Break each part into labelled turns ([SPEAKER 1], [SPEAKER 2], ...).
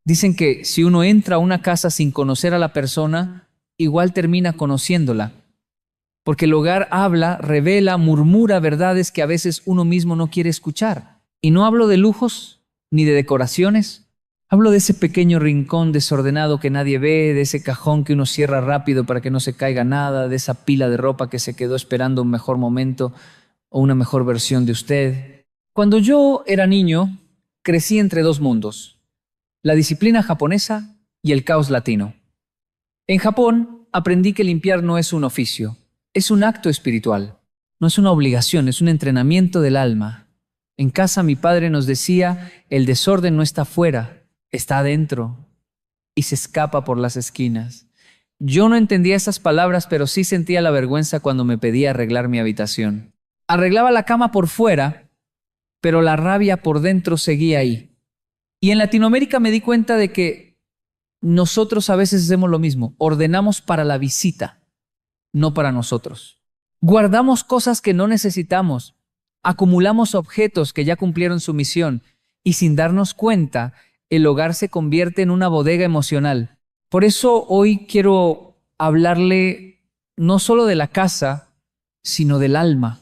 [SPEAKER 1] Dicen que si uno entra a una casa sin conocer a la persona, igual termina conociéndola, porque el hogar habla, revela, murmura verdades que a veces uno mismo no quiere escuchar. Y no hablo de lujos ni de decoraciones, hablo de ese pequeño rincón desordenado que nadie ve, de ese cajón que uno cierra rápido para que no se caiga nada, de esa pila de ropa que se quedó esperando un mejor momento o una mejor versión de usted. Cuando yo era niño, crecí entre dos mundos, la disciplina japonesa y el caos latino. En Japón aprendí que limpiar no es un oficio, es un acto espiritual. No es una obligación, es un entrenamiento del alma. En casa mi padre nos decía, el desorden no está afuera, está adentro y se escapa por las esquinas. Yo no entendía esas palabras, pero sí sentía la vergüenza cuando me pedía arreglar mi habitación. Arreglaba la cama por fuera, pero la rabia por dentro seguía ahí. Y en Latinoamérica me di cuenta de que nosotros a veces hacemos lo mismo, ordenamos para la visita, no para nosotros. Guardamos cosas que no necesitamos, acumulamos objetos que ya cumplieron su misión y sin darnos cuenta, el hogar se convierte en una bodega emocional. Por eso hoy quiero hablarle no solo de la casa, sino del alma,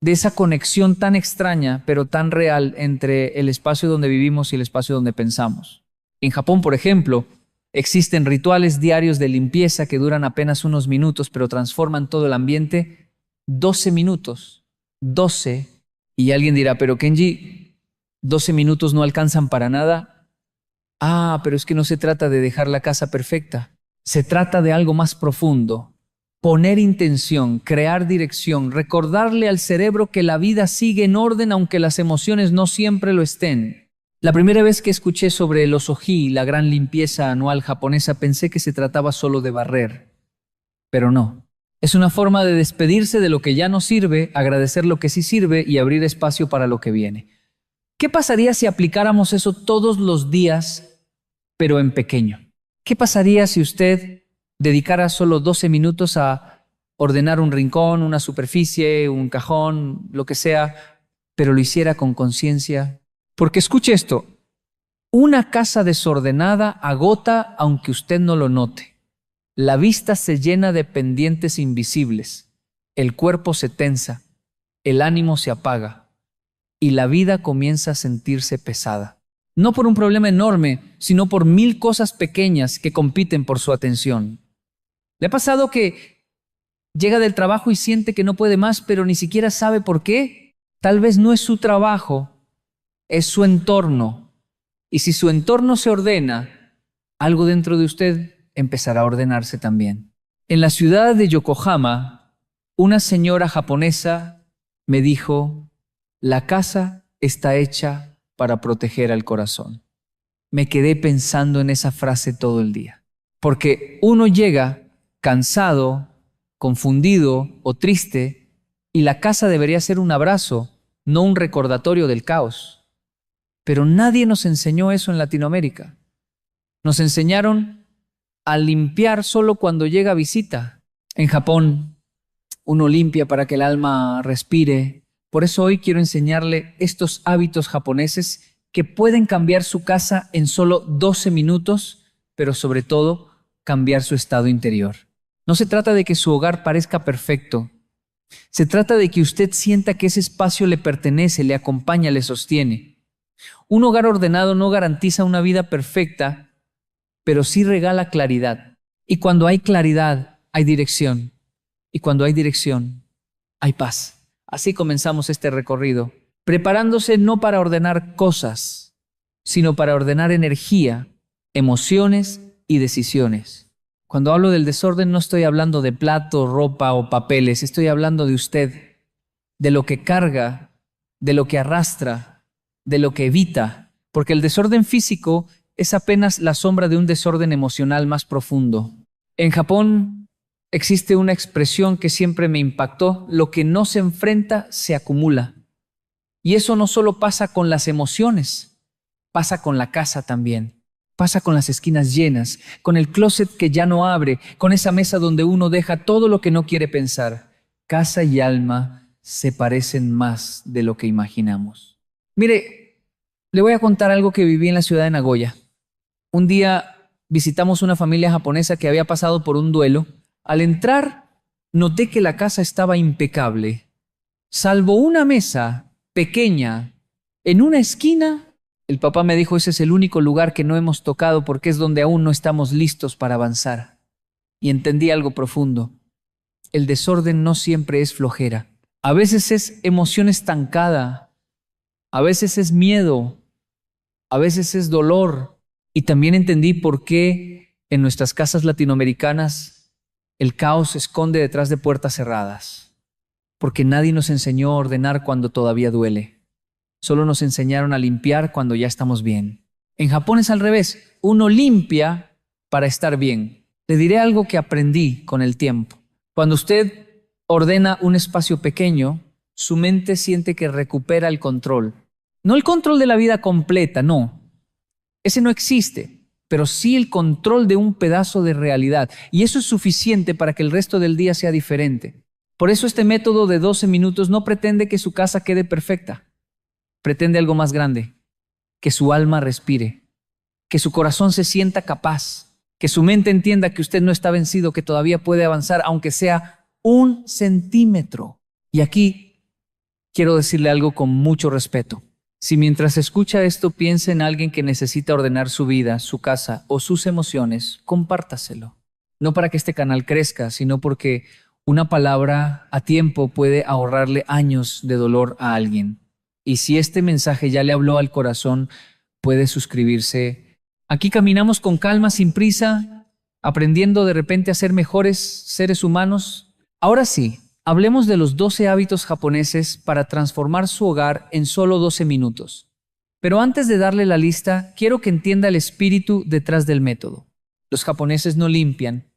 [SPEAKER 1] de esa conexión tan extraña pero tan real entre el espacio donde vivimos y el espacio donde pensamos. En Japón, por ejemplo, existen rituales diarios de limpieza que duran apenas unos minutos, pero transforman todo el ambiente. 12 minutos. 12. Y alguien dirá, pero Kenji, 12 minutos no alcanzan para nada. Ah, pero es que no se trata de dejar la casa perfecta. Se trata de algo más profundo. Poner intención, crear dirección, recordarle al cerebro que la vida sigue en orden aunque las emociones no siempre lo estén. La primera vez que escuché sobre el osoji, la gran limpieza anual japonesa, pensé que se trataba solo de barrer, pero no. Es una forma de despedirse de lo que ya no sirve, agradecer lo que sí sirve y abrir espacio para lo que viene. ¿Qué pasaría si aplicáramos eso todos los días, pero en pequeño? ¿Qué pasaría si usted dedicara solo 12 minutos a ordenar un rincón, una superficie, un cajón, lo que sea, pero lo hiciera con conciencia? Porque escuche esto, una casa desordenada agota aunque usted no lo note. La vista se llena de pendientes invisibles, el cuerpo se tensa, el ánimo se apaga y la vida comienza a sentirse pesada. No por un problema enorme, sino por 1000 cosas pequeñas que compiten por su atención. ¿Le ha pasado que llega del trabajo y siente que no puede más, pero ni siquiera sabe por qué? Tal vez no es su trabajo, es su entorno. Y si su entorno se ordena, algo dentro de usted empezará a ordenarse también. En la ciudad de Yokohama, una señora japonesa me dijo, la casa está hecha para proteger al corazón. Me quedé pensando en esa frase todo el día. Porque uno llega cansado, confundido o triste, y la casa debería ser un abrazo, no un recordatorio del caos. Pero nadie nos enseñó eso en Latinoamérica. Nos enseñaron a limpiar solo cuando llega visita. En Japón, uno limpia para que el alma respire. Por eso hoy quiero enseñarle estos hábitos japoneses que pueden cambiar su casa en solo 12 minutos, pero sobre todo cambiar su estado interior. No se trata de que su hogar parezca perfecto. Se trata de que usted sienta que ese espacio le pertenece, le acompaña, le sostiene. Un hogar ordenado no garantiza una vida perfecta, pero sí regala claridad. Y cuando hay claridad, hay dirección. Y cuando hay dirección, hay paz. Así comenzamos este recorrido, preparándose no para ordenar cosas, sino para ordenar energía, emociones y decisiones. Cuando hablo del desorden no estoy hablando de platos, ropa o papeles, estoy hablando de usted, de lo que carga, de lo que arrastra, de lo que evita, porque el desorden físico es apenas la sombra de un desorden emocional más profundo. En Japón existe una expresión que siempre me impactó: lo que no se enfrenta se acumula. Y eso no solo pasa con las emociones, pasa con la casa también. Pasa con las esquinas llenas, con el closet que ya no abre, con esa mesa donde uno deja todo lo que no quiere pensar. Casa y alma se parecen más de lo que imaginamos. Mire, le voy a contar algo que viví en la ciudad de Nagoya. Un día visitamos una familia japonesa que había pasado por un duelo. Al entrar, noté que la casa estaba impecable, salvo una mesa pequeña en una esquina. El papá me dijo, ese es el único lugar que no hemos tocado porque es donde aún no estamos listos para avanzar. Y entendí algo profundo. El desorden no siempre es flojera. A veces es emoción estancada, a veces es miedo, a veces es dolor. Y también entendí por qué en nuestras casas latinoamericanas el caos se esconde detrás de puertas cerradas. Porque nadie nos enseñó a ordenar cuando todavía duele. Solo nos enseñaron a limpiar cuando ya estamos bien. En Japón es al revés. Uno limpia para estar bien. Le diré algo que aprendí con el tiempo. Cuando usted ordena un espacio pequeño, su mente siente que recupera el control. No el control de la vida completa, no. Ese no existe, pero sí el control de un pedazo de realidad. Y eso es suficiente para que el resto del día sea diferente. Por eso este método de 12 minutos no pretende que su casa quede perfecta. Pretende algo más grande, que su alma respire, que su corazón se sienta capaz, que su mente entienda que usted no está vencido, que todavía puede avanzar, aunque sea 1 centímetro. Y aquí quiero decirle algo con mucho respeto. Si mientras escucha esto piensa en alguien que necesita ordenar su vida, su casa o sus emociones, compártaselo. No para que este canal crezca, sino porque una palabra a tiempo puede ahorrarle años de dolor a alguien. Y si este mensaje ya le habló al corazón, puede suscribirse. Aquí caminamos con calma, sin prisa, aprendiendo de repente a ser mejores seres humanos. Ahora sí, hablemos de los 12 hábitos japoneses para transformar su hogar en solo 12 minutos. Pero antes de darle la lista, quiero que entienda el espíritu detrás del método. Los japoneses no limpian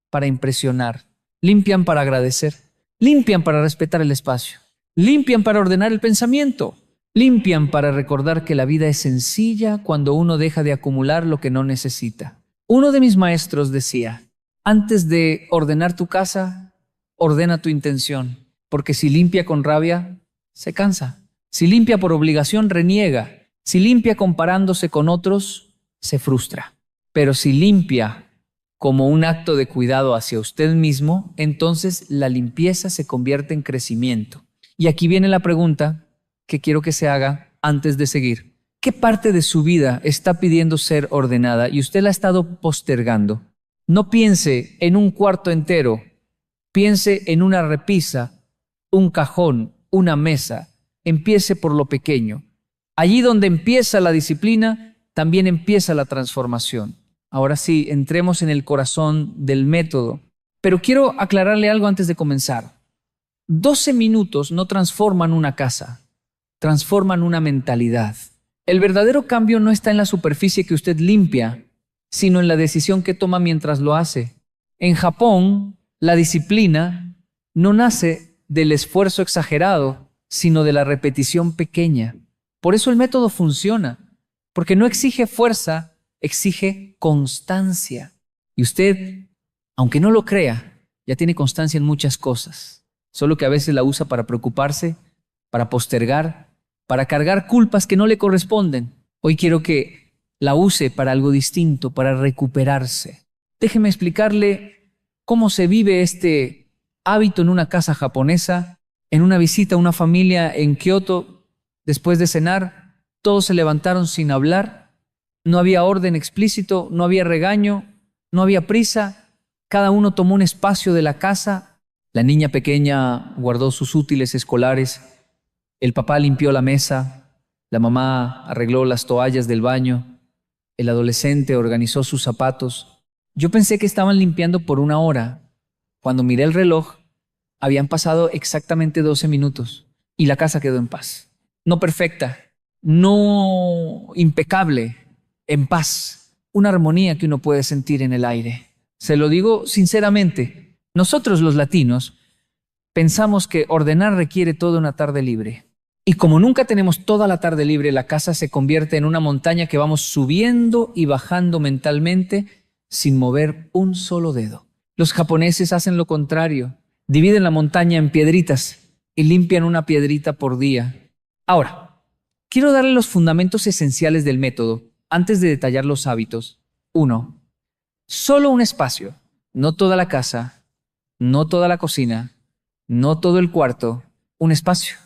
[SPEAKER 1] para impresionar, limpian para agradecer, limpian para respetar el espacio, limpian para ordenar el pensamiento, limpian para recordar que la vida es sencilla cuando uno deja de acumular lo que no necesita. Uno de mis maestros decía, antes de ordenar tu casa, ordena tu intención, porque si limpia con rabia, se cansa. Si limpia por obligación, reniega. Si limpia comparándose con otros, se frustra. Pero si limpia como un acto de cuidado hacia usted mismo, entonces la limpieza se convierte en crecimiento. Y aquí viene la pregunta que quiero que se haga antes de seguir. ¿Qué parte de su vida está pidiendo ser ordenada y usted la ha estado postergando? No piense en un cuarto entero. Piense en una repisa, un cajón, una mesa. Empiece por lo pequeño. Allí donde empieza la disciplina, también empieza la transformación. Ahora sí, entremos en el corazón del método. Pero quiero aclararle algo antes de comenzar. 12 minutos no transforman una casa, transforman una mentalidad. El verdadero cambio no está en la superficie que usted limpia, sino en la decisión que toma mientras lo hace. En Japón, la disciplina no nace del esfuerzo exagerado, sino de la repetición pequeña. Por eso el método funciona, porque no exige fuerza, exige constancia. Y usted, aunque no lo crea, ya tiene constancia en muchas cosas, solo que a veces la usa para preocuparse, para postergar, para cargar culpas que no le corresponden. Hoy quiero que la use para algo distinto, para recuperarse. Déjeme explicarle cómo se vive este hábito en una casa japonesa, en una visita a una familia en Kioto. Después de cenar, todos se levantaron sin hablar. No había orden explícito, no había regaño, no había prisa. Cada uno tomó un espacio de la casa. La niña pequeña guardó sus útiles escolares. El papá limpió la mesa. La mamá arregló las toallas del baño. El adolescente organizó sus zapatos. Yo pensé que estaban limpiando por 1 hora. Cuando miré el reloj, habían pasado exactamente 12 minutos y la casa quedó en paz. No perfecta, no impecable, en paz. Una armonía que uno puede sentir en el aire. Se lo digo sinceramente, nosotros los latinos pensamos que ordenar requiere toda una tarde libre. Y como nunca tenemos toda la tarde libre, la casa se convierte en una montaña que vamos subiendo y bajando mentalmente sin mover un solo dedo. Los japoneses hacen lo contrario. Dividen la montaña en piedritas y limpian una piedrita por día. Ahora, quiero darle los fundamentos esenciales del método antes de detallar los hábitos. 1. Solo un espacio, no toda la casa, no toda la cocina, no todo el cuarto, un espacio,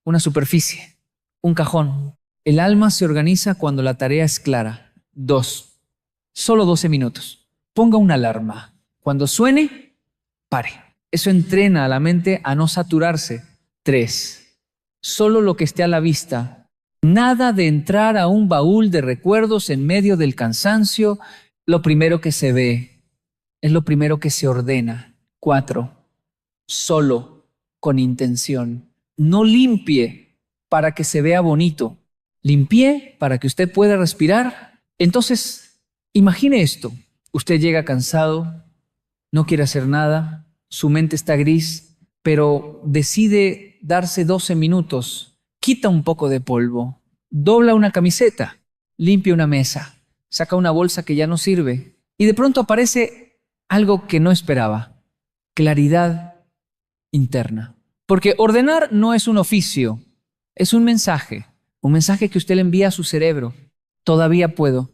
[SPEAKER 1] una superficie, un cajón. El alma se organiza cuando la tarea es clara. 2. Solo 12 minutos. Ponga una alarma. Cuando suene, pare. Eso entrena a la mente a no saturarse. 3. Solo lo que esté a la vista. Nada de entrar a un baúl de recuerdos en medio del cansancio. Lo primero que se ve es lo primero que se ordena. 4. Solo con intención. No limpie para que se vea bonito. Limpie para que usted pueda respirar. Entonces, imagine esto. Usted llega cansado, no quiere hacer nada, su mente está gris, pero decide darse 12 minutos. Quita un poco de polvo, dobla una camiseta, limpia una mesa, saca una bolsa que ya no sirve y de pronto aparece algo que no esperaba. Claridad interna. Porque ordenar no es un oficio, es un mensaje que usted le envía a su cerebro. Todavía puedo,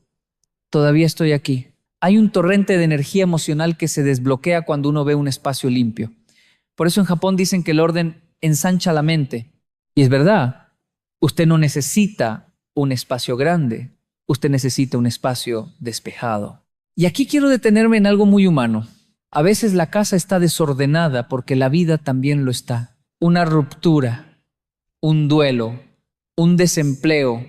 [SPEAKER 1] todavía estoy aquí. Hay un torrente de energía emocional que se desbloquea cuando uno ve un espacio limpio. Por eso en Japón dicen que el orden ensancha la mente. Y es verdad, usted no necesita un espacio grande, usted necesita un espacio despejado. Y aquí quiero detenerme en algo muy humano. A veces la casa está desordenada porque la vida también lo está. Una ruptura, un duelo, un desempleo,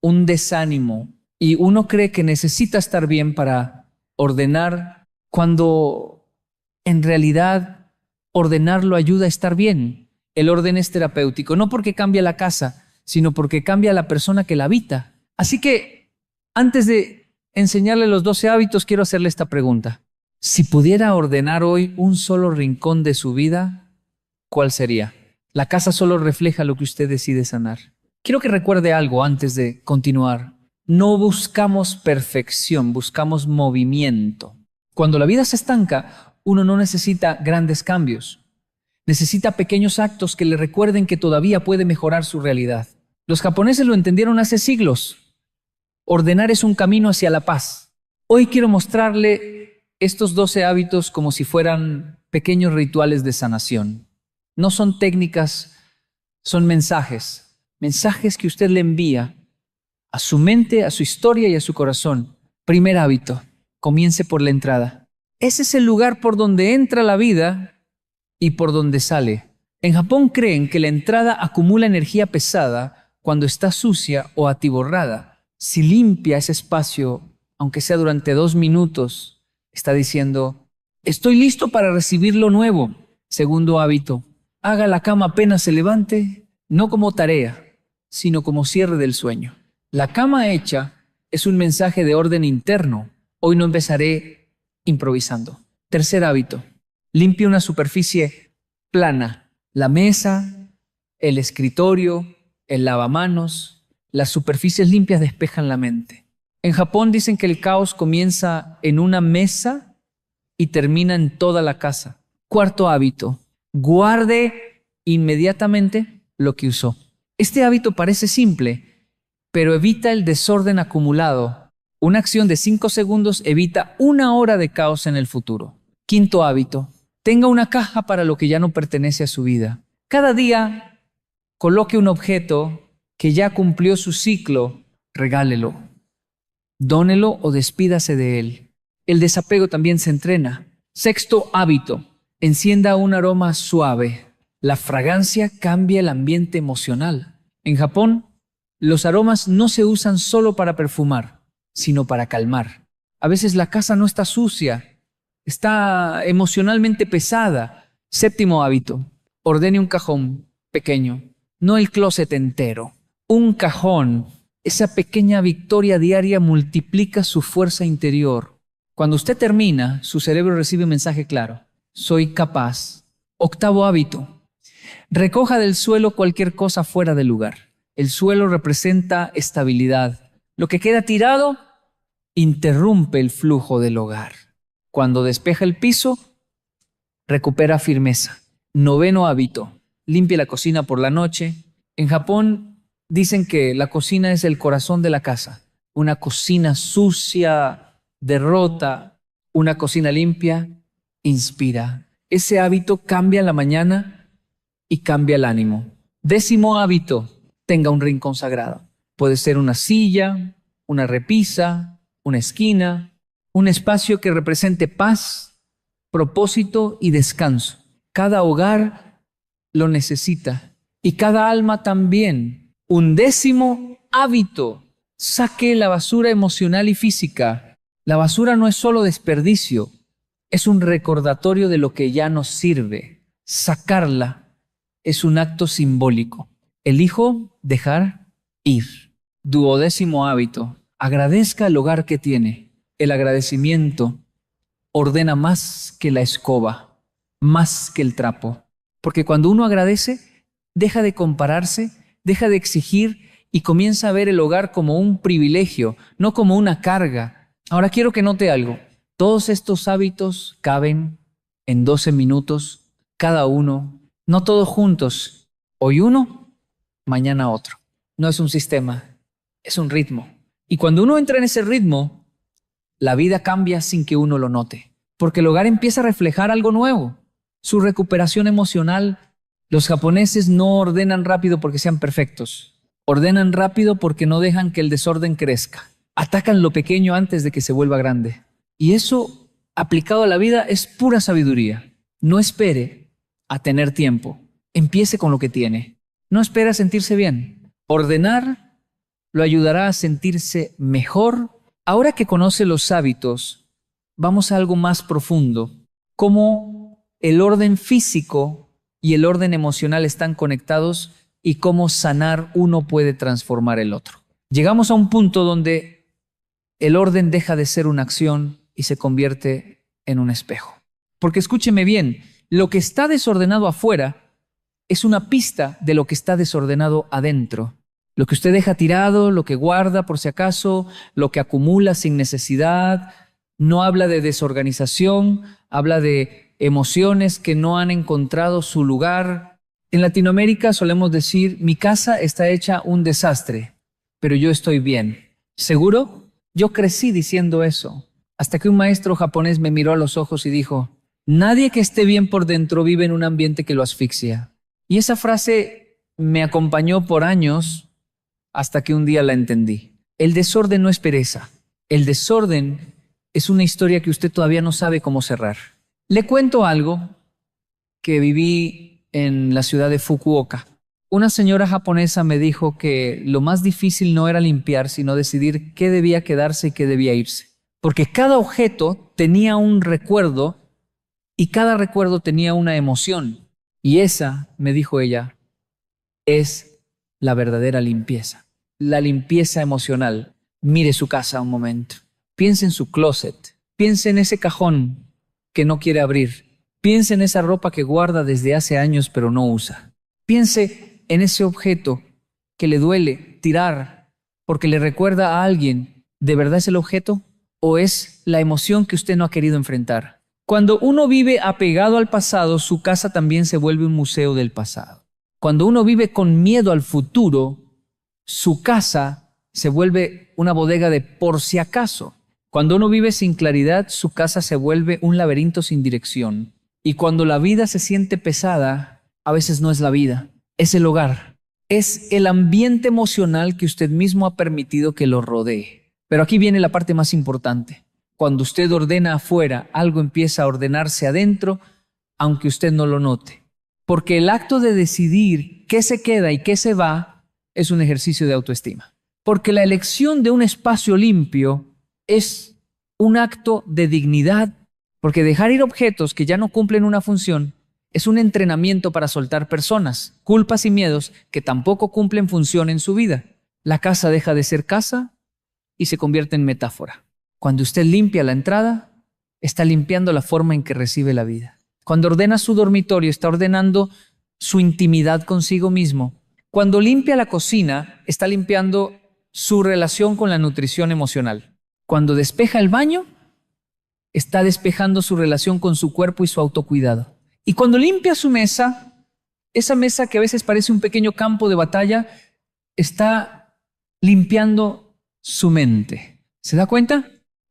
[SPEAKER 1] un desánimo. Y uno cree que necesita estar bien para ordenar, cuando en realidad ordenar lo ayuda a estar bien. El orden es terapéutico, no porque cambia la casa, sino porque cambia la persona que la habita. Así que, antes de enseñarle los 12 hábitos, quiero hacerle esta pregunta. Si pudiera ordenar hoy un solo rincón de su vida, ¿cuál sería? La casa solo refleja lo que usted decide sanar. Quiero que recuerde algo antes de continuar. No buscamos perfección, buscamos movimiento. Cuando la vida se estanca, uno no necesita grandes cambios. Necesita pequeños actos que le recuerden que todavía puede mejorar su realidad. Los japoneses lo entendieron hace siglos. Ordenar es un camino hacia la paz. Hoy quiero mostrarle estos 12 hábitos como si fueran pequeños rituales de sanación. No son técnicas, son mensajes. Mensajes que usted le envía a su mente, a su historia y a su corazón. Primer hábito, comience por la entrada. Ese es el lugar por donde entra la vida y por donde sale. En Japón creen que la entrada acumula energía pesada cuando está sucia o atiborrada. Si limpia ese espacio, aunque sea durante 2 minutos, está diciendo, estoy listo para recibir lo nuevo. Segundo hábito, haga la cama apenas se levante, no como tarea, sino como cierre del sueño. La cama hecha es un mensaje de orden interno. Hoy no empezaré improvisando. Tercer hábito, limpie una superficie plana. La mesa, el escritorio, el lavamanos, las superficies limpias despejan la mente. En Japón dicen que el caos comienza en una mesa y termina en toda la casa. Cuarto hábito, guarde inmediatamente lo que usó. Este hábito parece simple, pero evita el desorden acumulado. Una acción de 5 segundos evita 1 hora de caos en el futuro. Quinto hábito, tenga una caja para lo que ya no pertenece a su vida. Cada día coloque un objeto que ya cumplió su ciclo, regálelo, dónelo o despídase de él. El desapego también se entrena. Sexto hábito, encienda un aroma suave. La fragancia cambia el ambiente emocional. En Japón, los aromas no se usan solo para perfumar, sino para calmar. A veces la casa no está sucia, está emocionalmente pesada. Séptimo hábito, ordene un cajón pequeño, no el closet entero. Un cajón, esa pequeña victoria diaria multiplica su fuerza interior. Cuando usted termina, su cerebro recibe un mensaje claro. Soy capaz. Octavo hábito, recoja del suelo cualquier cosa fuera del lugar. El suelo representa estabilidad. Lo que queda tirado interrumpe el flujo del hogar. Cuando despeja el piso, recupera firmeza. Noveno hábito, limpie la cocina por la noche. En Japón dicen que la cocina es el corazón de la casa. Una cocina sucia, derrota. Una cocina limpia inspira. Ese hábito cambia la mañana y cambia el ánimo. 10º hábito, tenga un rincón sagrado. Puede ser una silla, una repisa, una esquina, un espacio que represente paz, propósito y descanso. Cada hogar lo necesita y cada alma también. 11º hábito, saque la basura emocional y física. La basura no es solo desperdicio, es un recordatorio de lo que ya nos sirve. Sacarla es un acto simbólico. Elijo dejar ir. 12º hábito, agradezca el hogar que tiene. El agradecimiento ordena más que la escoba, más que el trapo. Porque cuando uno agradece, deja de compararse, deja de exigir y comienza a ver el hogar como un privilegio, no como una carga. Ahora quiero que note algo. Todos estos hábitos caben en 12 minutos, cada uno, no todos juntos. Hoy uno, mañana otro. No es un sistema, es un ritmo. Y cuando uno entra en ese ritmo, la vida cambia sin que uno lo note. Porque el hogar empieza a reflejar algo nuevo. Su recuperación emocional. Los japoneses no ordenan rápido porque sean perfectos. Ordenan rápido porque no dejan que el desorden crezca. Atacan lo pequeño antes de que se vuelva grande. Y eso, aplicado a la vida, es pura sabiduría. No espere a tener tiempo. Empiece con lo que tiene. No espere a sentirse bien. Ordenar lo ayudará a sentirse mejor. Ahora que conoce los hábitos, vamos a algo más profundo. Cómo el orden físico y el orden emocional están conectados y cómo sanar uno puede transformar el otro. Llegamos a un punto donde el orden deja de ser una acción y se convierte en un espejo. Porque escúcheme bien, lo que está desordenado afuera es una pista de lo que está desordenado adentro. Lo que usted deja tirado, lo que guarda por si acaso, lo que acumula sin necesidad, no habla de desorganización, habla de emociones que no han encontrado su lugar. En Latinoamérica solemos decir, mi casa está hecha un desastre, pero yo estoy bien. ¿Seguro? Yo crecí diciendo eso, hasta que un maestro japonés me miró a los ojos y dijo, nadie que esté bien por dentro vive en un ambiente que lo asfixia. Y esa frase me acompañó por años hasta que un día la entendí. El desorden no es pereza. El desorden es una historia que usted todavía no sabe cómo cerrar. Le cuento algo que viví en la ciudad de Fukuoka. Una señora japonesa me dijo que lo más difícil no era limpiar, sino decidir qué debía quedarse y qué debía irse. Porque cada objeto tenía un recuerdo y cada recuerdo tenía una emoción. Y esa, me dijo ella, es la verdadera limpieza. La limpieza emocional. Mire su casa un momento. Piense en su closet. Piense en ese cajón que no quiere abrir. Piense en esa ropa que guarda desde hace años pero no usa. Piense en ese objeto que le duele tirar porque le recuerda a alguien. ¿De verdad es el objeto o es la emoción que usted no ha querido enfrentar? Cuando uno vive apegado al pasado, su casa también se vuelve un museo del pasado. Cuando uno vive con miedo al futuro, su casa se vuelve una bodega de por si acaso. Cuando uno vive sin claridad, su casa se vuelve un laberinto sin dirección. Y cuando la vida se siente pesada, a veces no es la vida, es el hogar. Es el ambiente emocional que usted mismo ha permitido que lo rodee. Pero aquí viene la parte más importante. Cuando usted ordena afuera, algo empieza a ordenarse adentro, aunque usted no lo note. Porque el acto de decidir qué se queda y qué se va es un ejercicio de autoestima. Porque la elección de un espacio limpio es un acto de dignidad. Porque dejar ir objetos que ya no cumplen una función es un entrenamiento para soltar personas, culpas y miedos que tampoco cumplen función en su vida. La casa deja de ser casa y se convierte en metáfora. Cuando usted limpia la entrada, está limpiando la forma en que recibe la vida. Cuando ordena su dormitorio, está ordenando su intimidad consigo mismo. Cuando limpia la cocina, está limpiando su relación con la nutrición emocional. Cuando despeja el baño, está despejando su relación con su cuerpo y su autocuidado. Y cuando limpia su mesa, esa mesa que a veces parece un pequeño campo de batalla, está limpiando su mente. ¿Se da cuenta?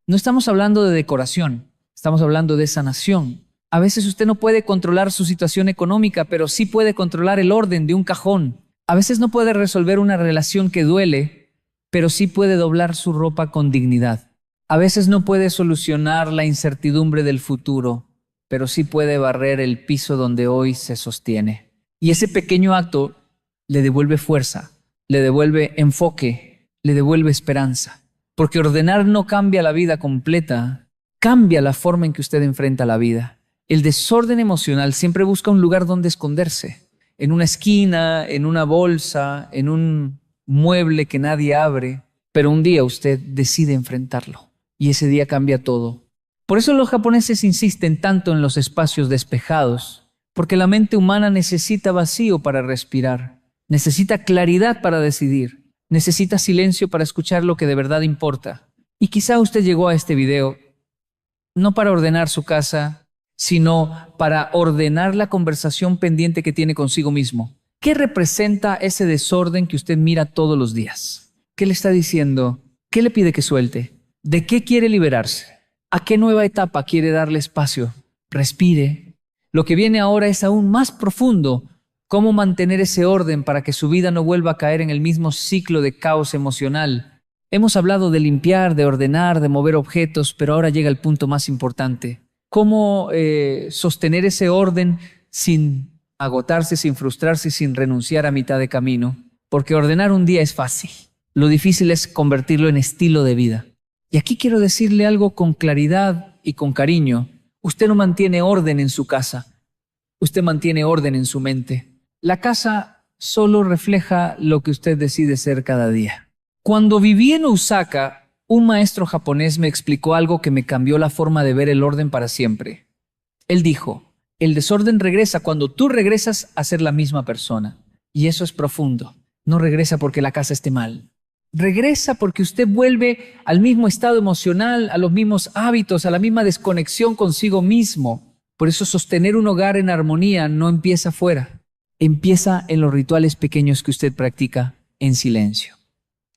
[SPEAKER 1] No estamos hablando de decoración, estamos hablando de sanación. A veces usted no puede controlar su situación económica, pero sí puede controlar el orden de un cajón. A veces no puede resolver una relación que duele, pero sí puede doblar su ropa con dignidad. A veces no puede solucionar la incertidumbre del futuro, pero sí puede barrer el piso donde hoy se sostiene. Y ese pequeño acto le devuelve fuerza, le devuelve enfoque, le devuelve esperanza. Porque ordenar no cambia la vida completa, cambia la forma en que usted enfrenta la vida. El desorden emocional siempre busca un lugar donde esconderse, en una esquina, en una bolsa, en un mueble que nadie abre, pero un día usted decide enfrentarlo y ese día cambia todo. Por eso los japoneses insisten tanto en los espacios despejados, porque la mente humana necesita vacío para respirar, necesita claridad para decidir, necesita silencio para escuchar lo que de verdad importa. Y quizá usted llegó a este video no para ordenar su casa, sino para ordenar la conversación pendiente que tiene consigo mismo. ¿Qué representa ese desorden que usted mira todos los días? ¿Qué le está diciendo? ¿Qué le pide que suelte? ¿De qué quiere liberarse? ¿A qué nueva etapa quiere darle espacio? Respire. Lo que viene ahora es aún más profundo. ¿Cómo mantener ese orden para que su vida no vuelva a caer en el mismo ciclo de caos emocional? Hemos hablado de limpiar, de ordenar, de mover objetos, pero ahora llega el punto más importante. ¿Cómo sostener ese orden sin agotarse, sin frustrarse, sin renunciar a mitad de camino? Porque ordenar un día es fácil. Lo difícil es convertirlo en estilo de vida. Y aquí quiero decirle algo con claridad y con cariño. Usted no mantiene orden en su casa. Usted mantiene orden en su mente. La casa solo refleja lo que usted decide ser cada día. Cuando viví en Osaka, un maestro japonés me explicó algo que me cambió la forma de ver el orden para siempre. Él dijo, el desorden regresa cuando tú regresas a ser la misma persona. Y eso es profundo. No regresa porque la casa esté mal. Regresa porque usted vuelve al mismo estado emocional, a los mismos hábitos, a la misma desconexión consigo mismo. Por eso sostener un hogar en armonía no empieza afuera. Empieza en los rituales pequeños que usted practica en silencio.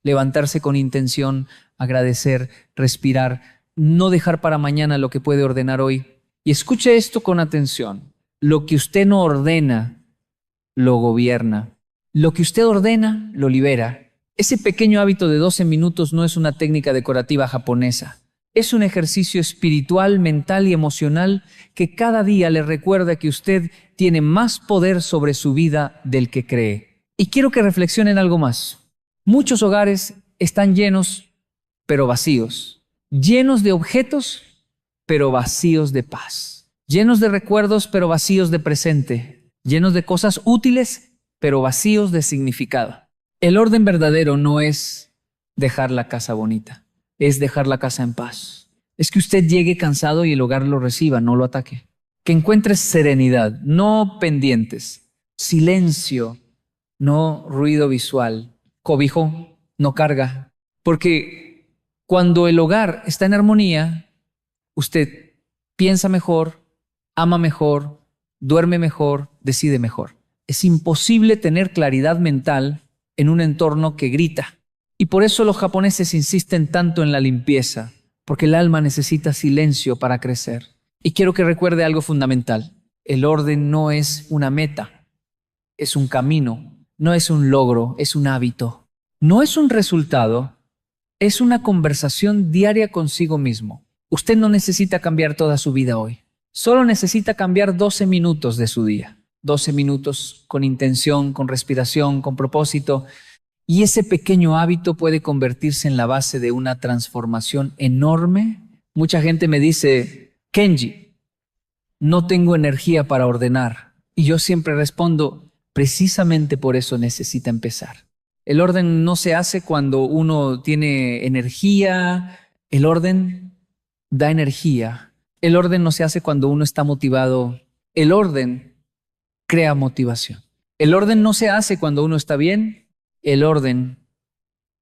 [SPEAKER 1] Levantarse con intención, agradecer, respirar, no dejar para mañana lo que puede ordenar hoy. Y escuche esto con atención. Lo que usted no ordena, lo gobierna. Lo que usted ordena, lo libera. Ese pequeño hábito de 12 minutos no es una técnica decorativa japonesa. Es un ejercicio espiritual, mental y emocional que cada día le recuerda que usted tiene más poder sobre su vida del que cree. Y quiero que reflexionen algo más. Muchos hogares están llenos, pero vacíos. Llenos de objetos, pero vacíos de paz. Llenos de recuerdos, pero vacíos de presente. Llenos de cosas útiles, pero vacíos de significado. El orden verdadero no es dejar la casa bonita. Es dejar la casa en paz. Es que usted llegue cansado y el hogar lo reciba, no lo ataque. Que encuentre serenidad, no pendientes. Silencio, no ruido visual. Cobijo, no carga. Porque cuando el hogar está en armonía, usted piensa mejor, ama mejor, duerme mejor, decide mejor. Es imposible tener claridad mental en un entorno que grita. Y por eso los japoneses insisten tanto en la limpieza, porque el alma necesita silencio para crecer. Y quiero que recuerde algo fundamental. El orden no es una meta, es un camino, no es un logro, es un hábito. No es un resultado, es una conversación diaria consigo mismo. Usted no necesita cambiar toda su vida hoy. Solo necesita cambiar 12 minutos de su día. 12 minutos con intención, con respiración, con propósito. Y ese pequeño hábito puede convertirse en la base de una transformación enorme. Mucha gente me dice, Kenji, no tengo energía para ordenar. Y yo siempre respondo, precisamente por eso necesita empezar. El orden no se hace cuando uno tiene energía. El orden da energía. El orden no se hace cuando uno está motivado. El orden crea motivación. El orden no se hace cuando uno está bien. El orden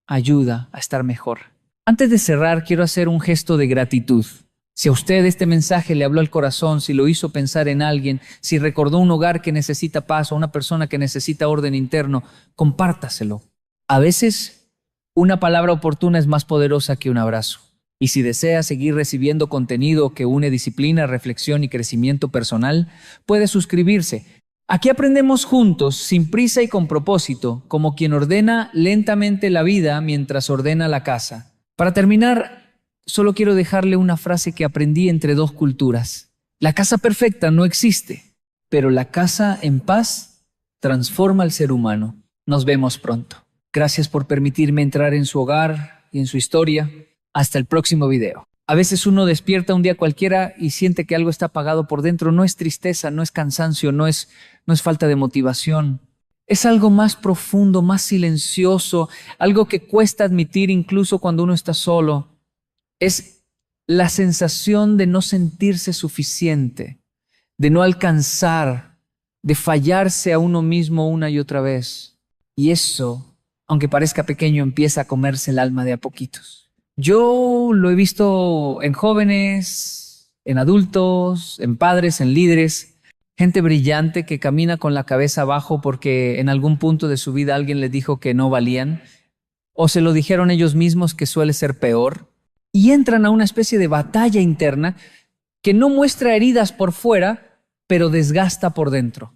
[SPEAKER 1] ayuda a estar mejor. Antes de cerrar, quiero hacer un gesto de gratitud. Si a usted este mensaje le habló al corazón, si lo hizo pensar en alguien, si recordó un hogar que necesita paz o una persona que necesita orden interno, compártaselo. A veces, una palabra oportuna es más poderosa que un abrazo. Y si desea seguir recibiendo contenido que une disciplina, reflexión y crecimiento personal, puede suscribirse. Aquí aprendemos juntos, sin prisa y con propósito, como quien ordena lentamente la vida mientras ordena la casa. Para terminar, solo quiero dejarle una frase que aprendí entre dos culturas. La casa perfecta no existe, pero la casa en paz transforma al ser humano. Nos vemos pronto. Gracias por permitirme entrar en su hogar y en su historia. Hasta el próximo video. A veces uno despierta un día cualquiera y siente que algo está apagado por dentro. No es tristeza, no es cansancio, no es falta de motivación. Es algo más profundo, más silencioso, algo que cuesta admitir incluso cuando uno está solo. Es la sensación de no sentirse suficiente, de no alcanzar, de fallarse a uno mismo una y otra vez. Y eso, aunque parezca pequeño, empieza a comerse el alma de a poquitos. Yo lo he visto en jóvenes, en adultos, en padres, en líderes, gente brillante que camina con la cabeza abajo porque en algún punto de su vida alguien les dijo que no valían, o se lo dijeron ellos mismos, que suele ser peor, y entran a una especie de batalla interna que no muestra heridas por fuera, pero desgasta por dentro.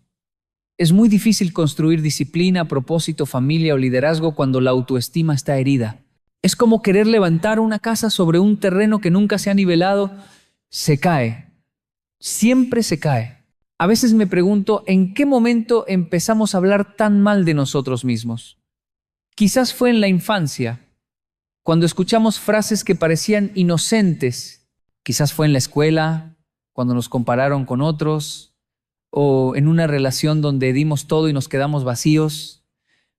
[SPEAKER 1] Es muy difícil construir disciplina, propósito, familia o liderazgo cuando la autoestima está herida. Es como querer levantar una casa sobre un terreno que nunca se ha nivelado. Se cae. Siempre se cae. A veces me pregunto, ¿en qué momento empezamos a hablar tan mal de nosotros mismos? Quizás fue en la infancia, cuando escuchamos frases que parecían inocentes. Quizás fue en la escuela, cuando nos compararon con otros, o en una relación donde dimos todo y nos quedamos vacíos.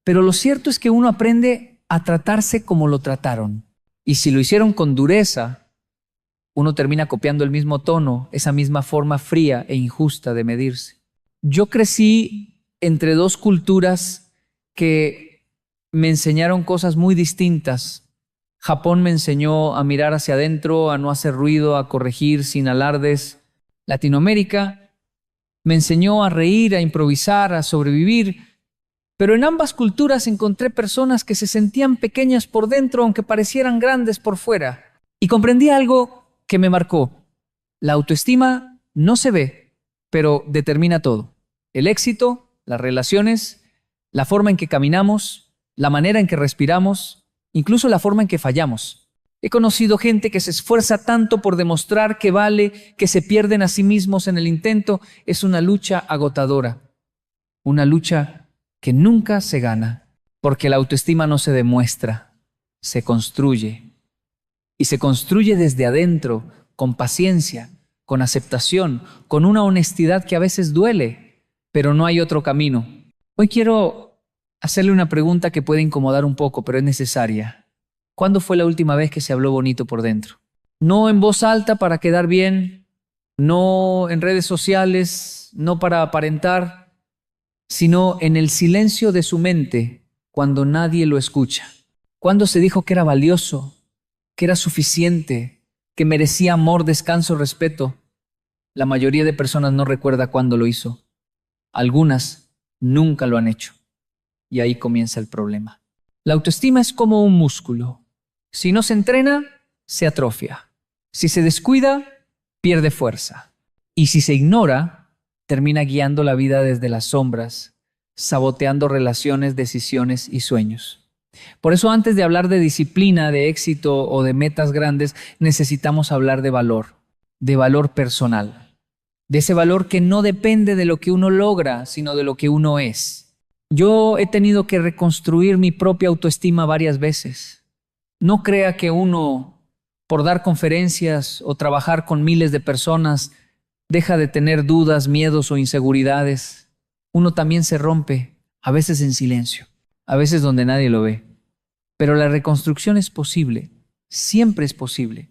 [SPEAKER 1] Pero lo cierto es que uno aprende a tratarse como lo trataron. Y si lo hicieron con dureza, uno termina copiando el mismo tono, esa misma forma fría e injusta de medirse. Yo crecí entre dos culturas que me enseñaron cosas muy distintas. Japón me enseñó a mirar hacia adentro, a no hacer ruido, a corregir sin alardes. Latinoamérica me enseñó a reír, a improvisar, a sobrevivir. Pero en ambas culturas encontré personas que se sentían pequeñas por dentro, aunque parecieran grandes por fuera. Y comprendí algo que me marcó. La autoestima no se ve, pero determina todo. El éxito, las relaciones, la forma en que caminamos, la manera en que respiramos, incluso la forma en que fallamos. He conocido gente que se esfuerza tanto por demostrar que vale, que se pierden a sí mismos en el intento. Es una lucha agotadora, una lucha que nunca se gana, porque la autoestima no se demuestra, se construye. Y se construye desde adentro, con paciencia, con aceptación, con una honestidad que a veces duele, pero no hay otro camino. Hoy quiero hacerle una pregunta que puede incomodar un poco, pero es necesaria. ¿Cuándo fue la última vez que se habló bonito por dentro? No en voz alta para quedar bien, no en redes sociales, no para aparentar, sino en el silencio de su mente cuando nadie lo escucha. Cuando se dijo que era valioso, que era suficiente, que merecía amor, descanso, respeto. La mayoría de personas no recuerda cuándo lo hizo. Algunas nunca lo han hecho. Y ahí comienza el problema. La autoestima es como un músculo. Si no se entrena, se atrofia. Si se descuida, pierde fuerza. Y si se ignora, termina guiando la vida desde las sombras, saboteando relaciones, decisiones y sueños. Por eso, antes de hablar de disciplina, de éxito o de metas grandes, necesitamos hablar de valor personal, de ese valor que no depende de lo que uno logra, sino de lo que uno es. Yo he tenido que reconstruir mi propia autoestima varias veces. No crea que uno, por dar conferencias o trabajar con miles de personas, deja de tener dudas, miedos o inseguridades. Uno también se rompe, a veces en silencio, a veces donde nadie lo ve. Pero la reconstrucción es posible, siempre es posible,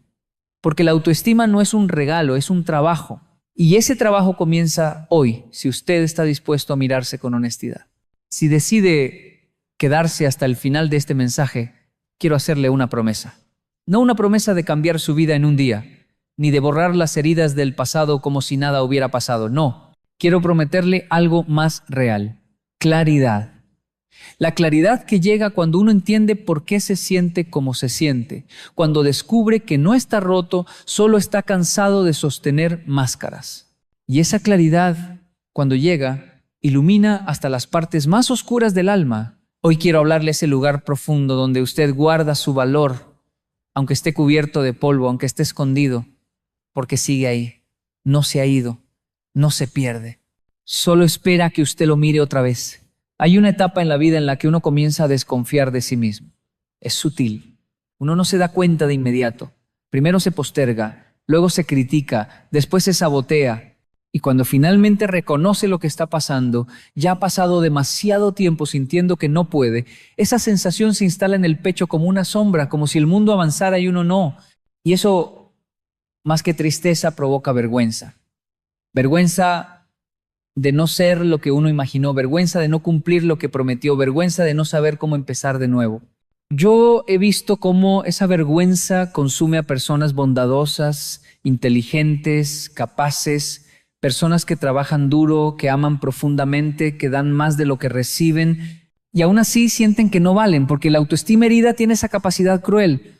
[SPEAKER 1] porque la autoestima no es un regalo, es un trabajo. Y ese trabajo comienza hoy, si usted está dispuesto a mirarse con honestidad. Si decide quedarse hasta el final de este mensaje, quiero hacerle una promesa. No una promesa de cambiar su vida en un día, ni de borrar las heridas del pasado como si nada hubiera pasado. No, quiero prometerle algo más real: claridad. La claridad que llega cuando uno entiende por qué se siente como se siente, cuando descubre que no está roto, solo está cansado de sostener máscaras. Y esa claridad, cuando llega, ilumina hasta las partes más oscuras del alma. Hoy quiero hablarle de ese lugar profundo donde usted guarda su valor, aunque esté cubierto de polvo, aunque esté escondido, porque sigue ahí, no se ha ido, no se pierde. Solo espera que usted lo mire otra vez. Hay una etapa en la vida en la que uno comienza a desconfiar de sí mismo. Es sutil. Uno no se da cuenta de inmediato. Primero se posterga, luego se critica, después se sabotea. Y cuando finalmente reconoce lo que está pasando, ya ha pasado demasiado tiempo sintiendo que no puede, esa sensación se instala en el pecho como una sombra, como si el mundo avanzara y uno no. Y eso, más que tristeza, provoca vergüenza. Vergüenza de no ser lo que uno imaginó, vergüenza de no cumplir lo que prometió, vergüenza de no saber cómo empezar de nuevo. Yo he visto cómo esa vergüenza consume a personas bondadosas, inteligentes, capaces, personas que trabajan duro, que aman profundamente, que dan más de lo que reciben, y aún así sienten que no valen, porque la autoestima herida tiene esa capacidad cruel.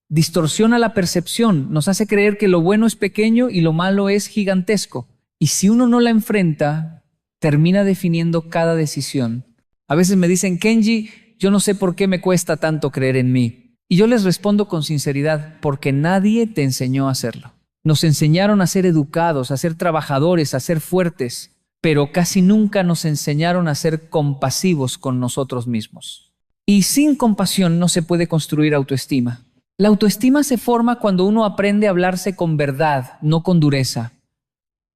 [SPEAKER 1] Distorsiona la percepción, nos hace creer que lo bueno es pequeño y lo malo es gigantesco. Y si uno no la enfrenta, termina definiendo cada decisión. A veces me dicen, Kenji, yo no sé por qué me cuesta tanto creer en mí. Y yo les respondo con sinceridad, porque nadie te enseñó a hacerlo. Nos enseñaron a ser educados, a ser trabajadores, a ser fuertes, pero casi nunca nos enseñaron a ser compasivos con nosotros mismos. Y sin compasión no se puede construir autoestima. La autoestima se forma cuando uno aprende a hablarse con verdad, no con dureza.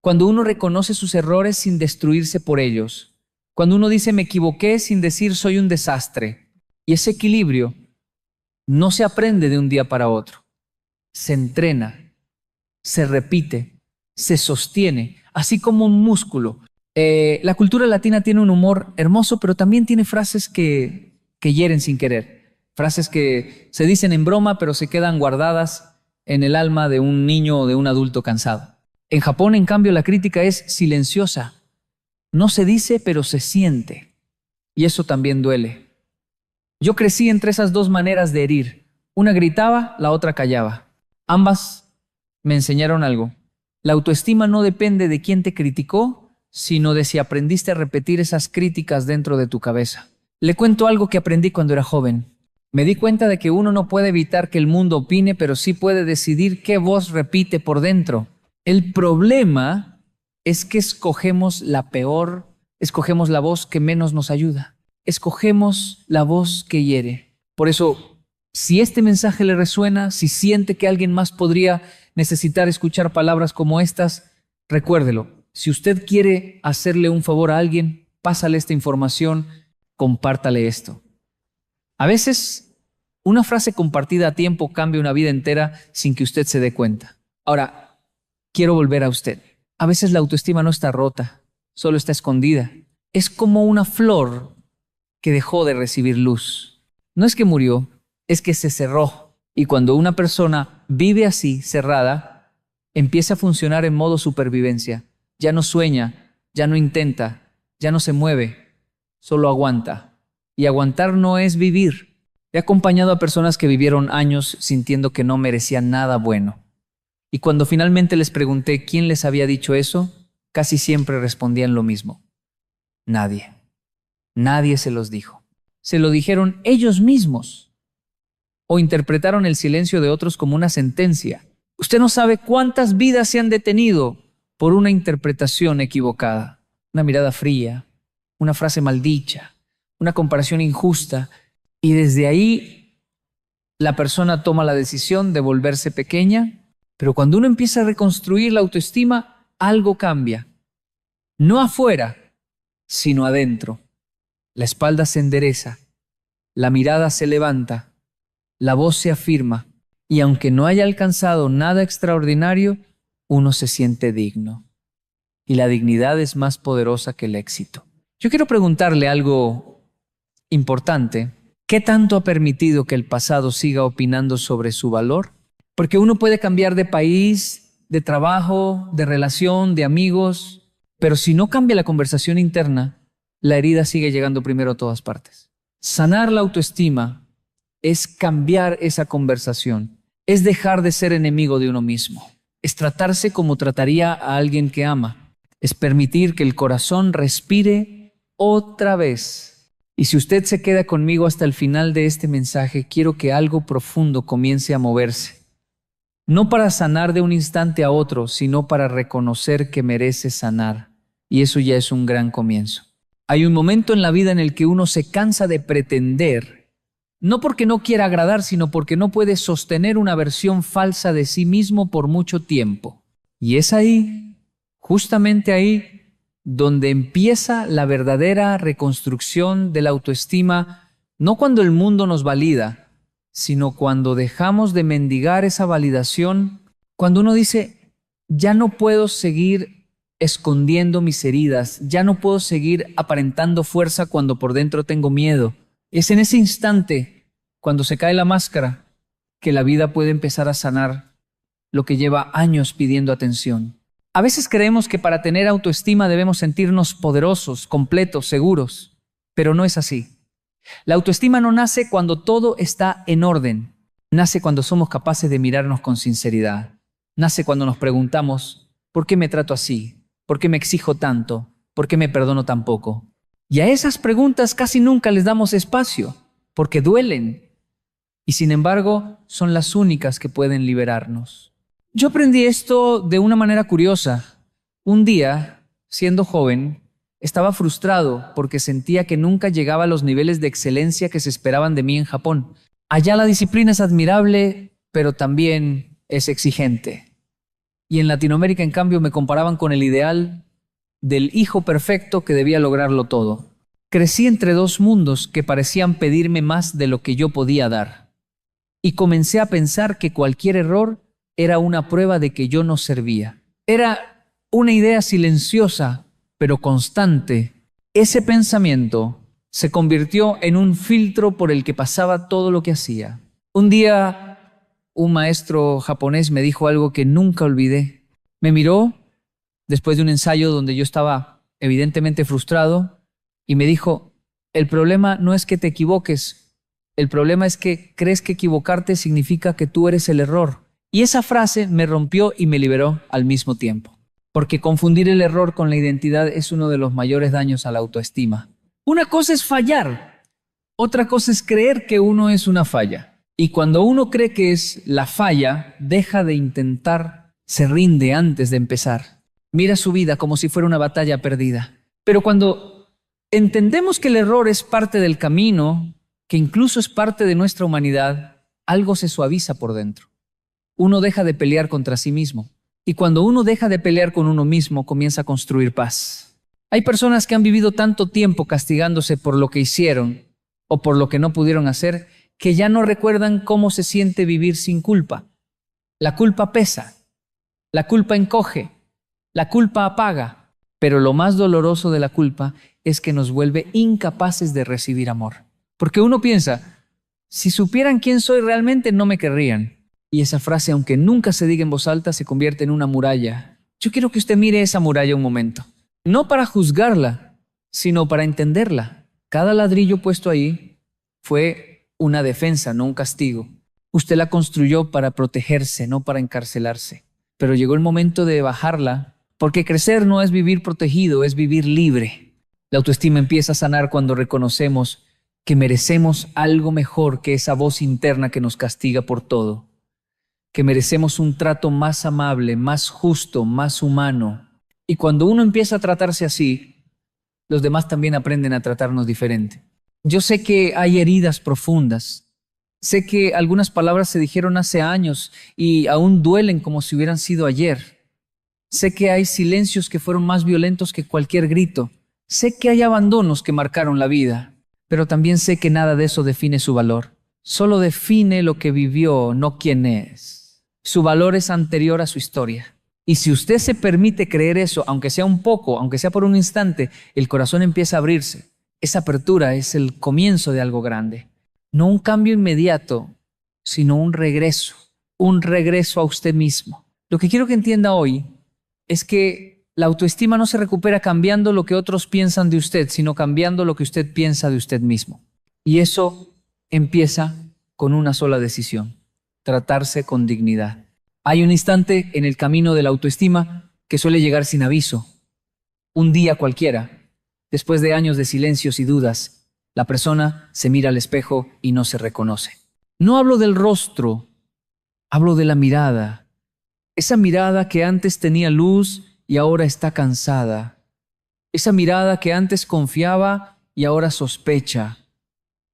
[SPEAKER 1] Cuando uno reconoce sus errores sin destruirse por ellos. Cuando uno dice me equivoqué sin decir soy un desastre. Y ese equilibrio no se aprende de un día para otro. Se entrena, se repite, se sostiene, así como un músculo. La cultura latina tiene un humor hermoso, pero también tiene frases que hieren sin querer. Frases que se dicen en broma, pero se quedan guardadas en el alma de un niño o de un adulto cansado. En Japón, en cambio, la crítica es silenciosa. No se dice, pero se siente. Y eso también duele. Yo crecí entre esas dos maneras de herir. Una gritaba, la otra callaba. Ambas me enseñaron algo. La autoestima no depende de quién te criticó, sino de si aprendiste a repetir esas críticas dentro de tu cabeza. Le cuento algo que aprendí cuando era joven. Me di cuenta de que uno no puede evitar que el mundo opine, pero sí puede decidir qué voz repite por dentro. El problema es que escogemos la peor, escogemos la voz que menos nos ayuda, escogemos la voz que hiere. Por eso, si este mensaje le resuena, si siente que alguien más podría necesitar escuchar palabras como estas, recuérdelo. Si usted quiere hacerle un favor a alguien, pásale esta información, compártale esto. A veces, una frase compartida a tiempo cambia una vida entera sin que usted se dé cuenta. Ahora, quiero volver a usted. A veces la autoestima no está rota, solo está escondida. Es como una flor que dejó de recibir luz. No es que murió, es que se cerró. Y cuando una persona vive así, cerrada, empieza a funcionar en modo supervivencia. Ya no sueña, ya no intenta, ya no se mueve, solo aguanta. Y aguantar no es vivir. He acompañado a personas que vivieron años sintiendo que no merecían nada bueno. Y cuando finalmente les pregunté quién les había dicho eso, casi siempre respondían lo mismo. Nadie. Nadie se los dijo. Se lo dijeron ellos mismos. O interpretaron el silencio de otros como una sentencia. Usted no sabe cuántas vidas se han detenido por una interpretación equivocada. Una mirada fría, una frase maldicha, una comparación injusta. Y desde ahí la persona toma la decisión de volverse pequeña. Pero cuando uno empieza a reconstruir la autoestima, algo cambia. No afuera, sino adentro. La espalda se endereza, la mirada se levanta, la voz se afirma, y aunque no haya alcanzado nada extraordinario, uno se siente digno. Y la dignidad es más poderosa que el éxito. Yo quiero preguntarle algo importante. ¿Qué tanto ha permitido que el pasado siga opinando sobre su valor? Porque uno puede cambiar de país, de trabajo, de relación, de amigos, pero si no cambia la conversación interna, la herida sigue llegando primero a todas partes. Sanar la autoestima es cambiar esa conversación, es dejar de ser enemigo de uno mismo, es tratarse como trataría a alguien que ama, es permitir que el corazón respire otra vez. Y si usted se queda conmigo hasta el final de este mensaje, quiero que algo profundo comience a moverse. No para sanar de un instante a otro, sino para reconocer que merece sanar. Y eso ya es un gran comienzo. Hay un momento en la vida en el que uno se cansa de pretender, no porque no quiera agradar, sino porque no puede sostener una versión falsa de sí mismo por mucho tiempo. Y es ahí, justamente ahí, donde empieza la verdadera reconstrucción de la autoestima, no cuando el mundo nos valida, sino cuando dejamos de mendigar esa validación, cuando uno dice, ya no puedo seguir escondiendo mis heridas, ya no puedo seguir aparentando fuerza cuando por dentro tengo miedo. Es en ese instante, cuando se cae la máscara, que la vida puede empezar a sanar lo que lleva años pidiendo atención. A veces creemos que para tener autoestima debemos sentirnos poderosos, completos, seguros, pero no es así. La autoestima no nace cuando todo está en orden, nace cuando somos capaces de mirarnos con sinceridad, nace cuando nos preguntamos, ¿por qué me trato así? ¿Por qué me exijo tanto? ¿Por qué me perdono tan poco? Y a esas preguntas casi nunca les damos espacio, porque duelen, y sin embargo son las únicas que pueden liberarnos. Yo aprendí esto de una manera curiosa. Un día, siendo joven, estaba frustrado porque sentía que nunca llegaba a los niveles de excelencia que se esperaban de mí en Japón. Allá la disciplina es admirable, pero también es exigente. Y en Latinoamérica, en cambio, me comparaban con el ideal del hijo perfecto que debía lograrlo todo. Crecí entre dos mundos que parecían pedirme más de lo que yo podía dar. Y comencé a pensar que cualquier error era una prueba de que yo no servía. Era una idea silenciosa, pero constante. Ese pensamiento se convirtió en un filtro por el que pasaba todo lo que hacía. Un día, un maestro japonés me dijo algo que nunca olvidé. Me miró después de un ensayo donde yo estaba evidentemente frustrado y me dijo, el problema no es que te equivoques, el problema es que crees que equivocarte significa que tú eres el error. Y esa frase me rompió y me liberó al mismo tiempo. Porque confundir el error con la identidad es uno de los mayores daños a la autoestima. Una cosa es fallar, otra cosa es creer que uno es una falla. Y cuando uno cree que es la falla, deja de intentar, se rinde antes de empezar. Mira su vida como si fuera una batalla perdida. Pero cuando entendemos que el error es parte del camino, que incluso es parte de nuestra humanidad, algo se suaviza por dentro. Uno deja de pelear contra sí mismo. Y cuando uno deja de pelear con uno mismo, comienza a construir paz. Hay personas que han vivido tanto tiempo castigándose por lo que hicieron o por lo que no pudieron hacer, que ya no recuerdan cómo se siente vivir sin culpa. La culpa pesa, la culpa encoge, la culpa apaga. Pero lo más doloroso de la culpa es que nos vuelve incapaces de recibir amor. Porque uno piensa, si supieran quién soy realmente, no me querrían. Y esa frase, aunque nunca se diga en voz alta, se convierte en una muralla. Yo quiero que usted mire esa muralla un momento. No para juzgarla, sino para entenderla. Cada ladrillo puesto ahí fue una defensa, no un castigo. Usted la construyó para protegerse, no para encarcelarse. Pero llegó el momento de bajarla, porque crecer no es vivir protegido, es vivir libre. La autoestima empieza a sanar cuando reconocemos que merecemos algo mejor que esa voz interna que nos castiga por todo. Que merecemos un trato más amable, más justo, más humano. Y cuando uno empieza a tratarse así, los demás también aprenden a tratarnos diferente. Yo sé que hay heridas profundas. Sé que algunas palabras se dijeron hace años y aún duelen como si hubieran sido ayer. Sé que hay silencios que fueron más violentos que cualquier grito. Sé que hay abandonos que marcaron la vida, pero también sé que nada de eso define su valor. Solo define lo que vivió, no quién es. Su valor es anterior a su historia. Y si usted se permite creer eso, aunque sea un poco, aunque sea por un instante, el corazón empieza a abrirse. Esa apertura es el comienzo de algo grande. No un cambio inmediato, sino un regreso a usted mismo. Lo que quiero que entienda hoy es que La autoestima no se recupera cambiando lo que otros piensan de usted, sino cambiando lo que usted piensa de usted mismo. Y eso empieza con una sola decisión: tratarse con dignidad. Hay un instante en el camino de la autoestima que suele llegar sin aviso. Un día cualquiera, después de años de silencios y dudas, la persona se mira al espejo y no se reconoce. No hablo del rostro, hablo de la mirada. Esa mirada que antes tenía luz y ahora está cansada. Esa mirada que antes confiaba y ahora sospecha.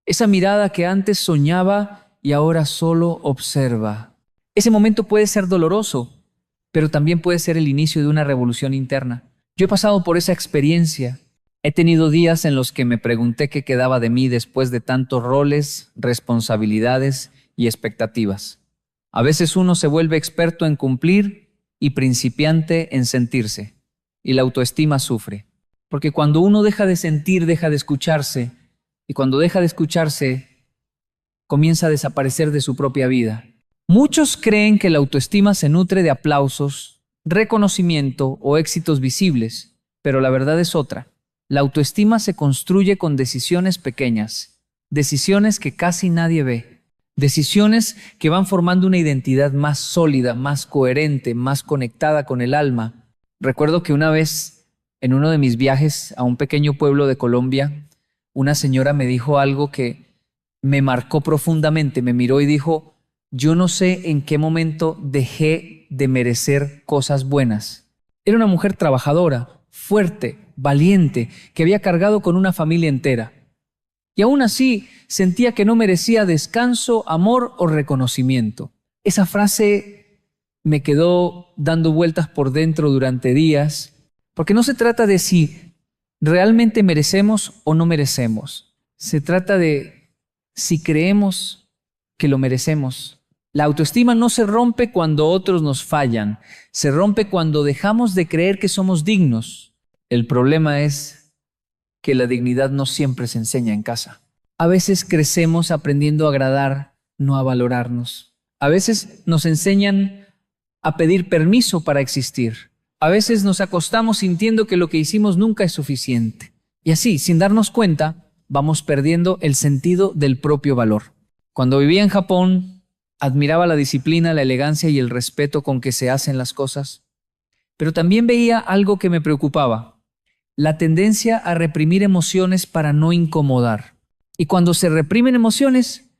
[SPEAKER 1] Esa mirada que antes soñaba y ahora solo observa. Ese momento puede ser doloroso, pero también puede ser el inicio de una revolución interna. Yo he pasado por esa experiencia. He tenido días en los que me pregunté qué quedaba de mí después de tantos roles, responsabilidades y expectativas. A veces uno se vuelve experto en cumplir y principiante en sentirse, y la autoestima sufre. Porque cuando uno deja de sentir, deja de escucharse, y cuando deja de escucharse, comienza a desaparecer de su propia vida. Muchos creen que la autoestima se nutre de aplausos, reconocimiento o éxitos visibles, pero la verdad es otra. La autoestima se construye con decisiones pequeñas, decisiones que casi nadie ve, decisiones que van formando una identidad más sólida, más coherente, más conectada con el alma. Recuerdo que una vez, en uno de mis viajes a un pequeño pueblo de Colombia, una señora me dijo algo que me marcó profundamente. Me miró y dijo: yo no sé en qué momento dejé de merecer cosas buenas. Era una mujer trabajadora, fuerte, valiente, que había cargado con una familia entera. Y aún así sentía que no merecía descanso, amor o reconocimiento. Esa frase me quedó dando vueltas por dentro durante días, porque no se trata de si realmente merecemos o no merecemos. Se trata de si creemos que lo merecemos. La autoestima no se rompe cuando otros nos fallan, se rompe cuando dejamos de creer que somos dignos. El problema es que la dignidad no siempre se enseña en casa. A veces crecemos aprendiendo a agradar, no a valorarnos. A veces nos enseñan a pedir permiso para existir. A veces nos acostamos sintiendo que lo que hicimos nunca es suficiente. Y así, sin darnos cuenta, vamos perdiendo el sentido del propio valor. Cuando vivía en Japón, admiraba la disciplina, la elegancia y el respeto con que se hacen las cosas, pero también veía algo que me preocupaba: la tendencia a reprimir emociones para no incomodar. Y cuando se reprimen emociones,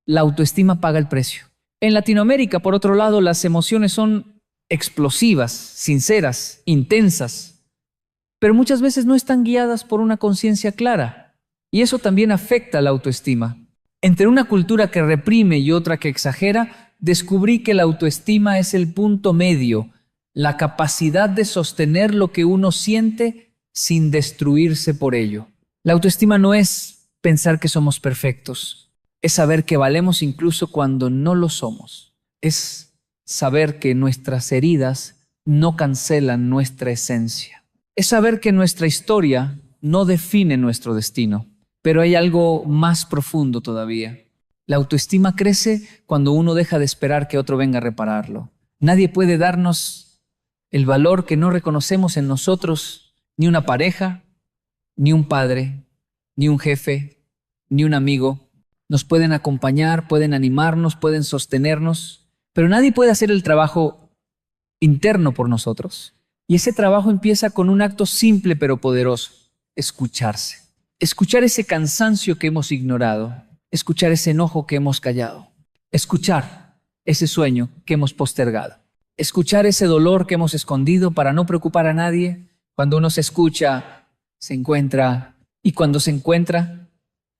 [SPEAKER 1] la autoestima paga el precio. En Latinoamérica, por otro lado, las emociones son explosivas, sinceras, intensas, pero muchas veces no están guiadas por una conciencia clara, y eso también afecta la autoestima. Entre una cultura que reprime y otra que exagera, descubrí que la autoestima es el punto medio, la capacidad de sostener lo que uno siente sin destruirse por ello. La autoestima no es pensar que somos perfectos, es saber que valemos incluso cuando no lo somos. Es saber que nuestras heridas no cancelan nuestra esencia. Es saber que nuestra historia no define nuestro destino. Pero hay algo más profundo todavía. La autoestima crece cuando uno deja de esperar que otro venga a repararlo. Nadie puede darnos el valor que no reconocemos en nosotros, ni una pareja, ni un padre, ni un jefe, ni un amigo. Nos pueden acompañar, pueden animarnos, pueden sostenernos, pero nadie puede hacer el trabajo interno por nosotros. Y ese trabajo empieza con un acto simple pero poderoso: escucharse. Escuchar ese cansancio que hemos ignorado, escuchar ese enojo que hemos callado, escuchar ese sueño que hemos postergado, escuchar ese dolor que hemos escondido para no preocupar a nadie. Cuando uno se escucha, se encuentra, y cuando se encuentra,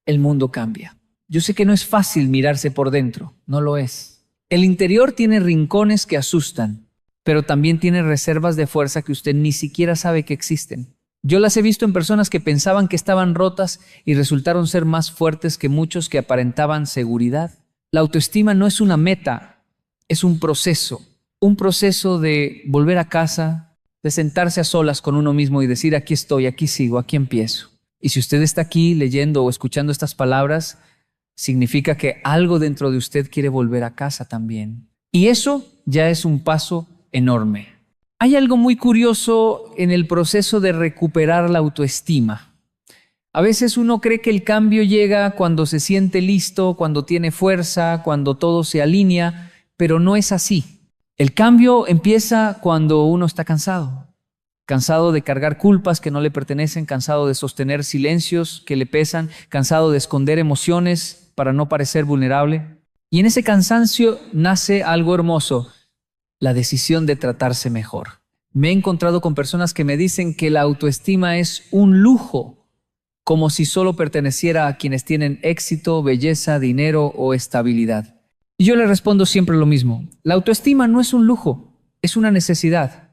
[SPEAKER 1] el mundo cambia. Yo sé que no es fácil mirarse por dentro, no lo es. El interior tiene rincones que asustan, pero también tiene reservas de fuerza que usted ni siquiera sabe que existen. Yo las he visto en personas que pensaban que estaban rotas y resultaron ser más fuertes que muchos que aparentaban seguridad. La autoestima no es una meta, es un proceso de volver a casa, de sentarse a solas con uno mismo y decir: aquí estoy, aquí sigo, aquí empiezo. Y si usted está aquí leyendo o escuchando estas palabras, significa que algo dentro de usted quiere volver a casa también. Y eso ya es un paso enorme. Hay algo muy curioso en el proceso de recuperar la autoestima. A veces uno cree que el cambio llega cuando se siente listo, cuando tiene fuerza, cuando todo se alinea, pero no es así. El cambio empieza cuando uno está cansado. Cansado de cargar culpas que no le pertenecen, cansado de sostener silencios que le pesan, cansado de esconder emociones para no parecer vulnerable. Y en ese cansancio nace algo hermoso, la decisión de tratarse mejor. Me he encontrado con personas que me dicen que la autoestima es un lujo, como si solo perteneciera a quienes tienen éxito, belleza, dinero o estabilidad. Y yo le respondo siempre lo mismo. La autoestima no es un lujo, es una necesidad.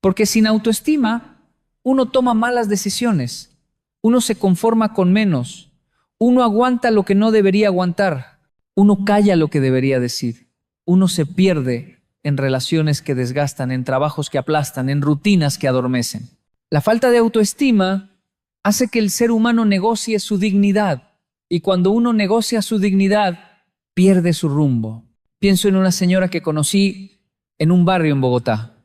[SPEAKER 1] Porque sin autoestima, uno toma malas decisiones, uno se conforma con menos, uno aguanta lo que no debería aguantar, uno calla lo que debería decir, uno se pierde en relaciones que desgastan, en trabajos que aplastan, en rutinas que adormecen. La falta de autoestima hace que el ser humano negocie su dignidad, y cuando uno negocia su dignidad, pierde su rumbo. Pienso en una señora que conocí en un barrio en Bogotá.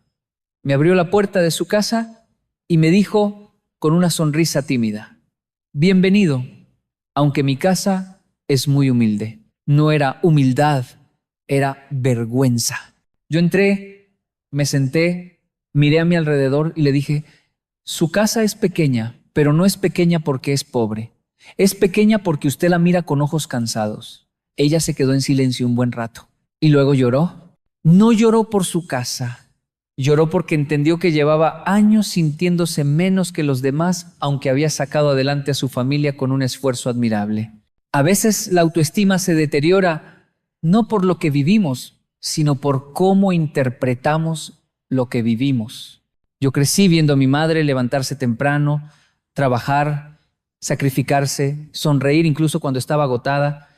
[SPEAKER 1] Me abrió la puerta de su casa y me dijo con una sonrisa tímida: bienvenido, aunque mi casa es muy humilde. No era humildad, era vergüenza. Yo entré, me senté, miré a mi alrededor y le dije: su casa es pequeña, pero no es pequeña porque es pobre. Es pequeña porque usted la mira con ojos cansados. Ella se quedó en silencio un buen rato y luego lloró. No lloró por su casa. Lloró porque entendió que llevaba años sintiéndose menos que los demás, aunque había sacado adelante a su familia con un esfuerzo admirable. A veces la autoestima se deteriora no por lo que vivimos, sino por cómo interpretamos lo que vivimos. Yo crecí viendo a mi madre levantarse temprano, trabajar, sacrificarse, sonreír incluso cuando estaba agotada,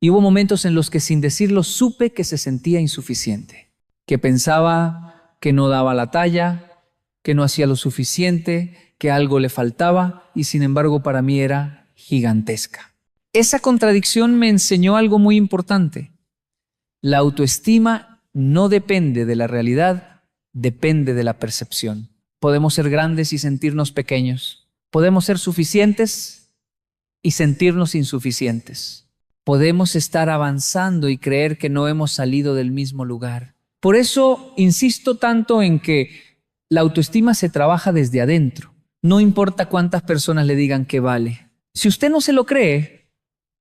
[SPEAKER 1] y hubo momentos en los que sin decirlo supe que se sentía insuficiente, que pensaba que no daba la talla, que no hacía lo suficiente, que algo le faltaba, y sin embargo para mí era gigantesca. Esa contradicción me enseñó algo muy importante. La autoestima no depende de la realidad, depende de la percepción. Podemos ser grandes y sentirnos pequeños. Podemos ser suficientes y sentirnos insuficientes. Podemos estar avanzando y creer que no hemos salido del mismo lugar. Por eso insisto tanto en que la autoestima se trabaja desde adentro. No importa cuántas personas le digan que vale. Si usted no se lo cree,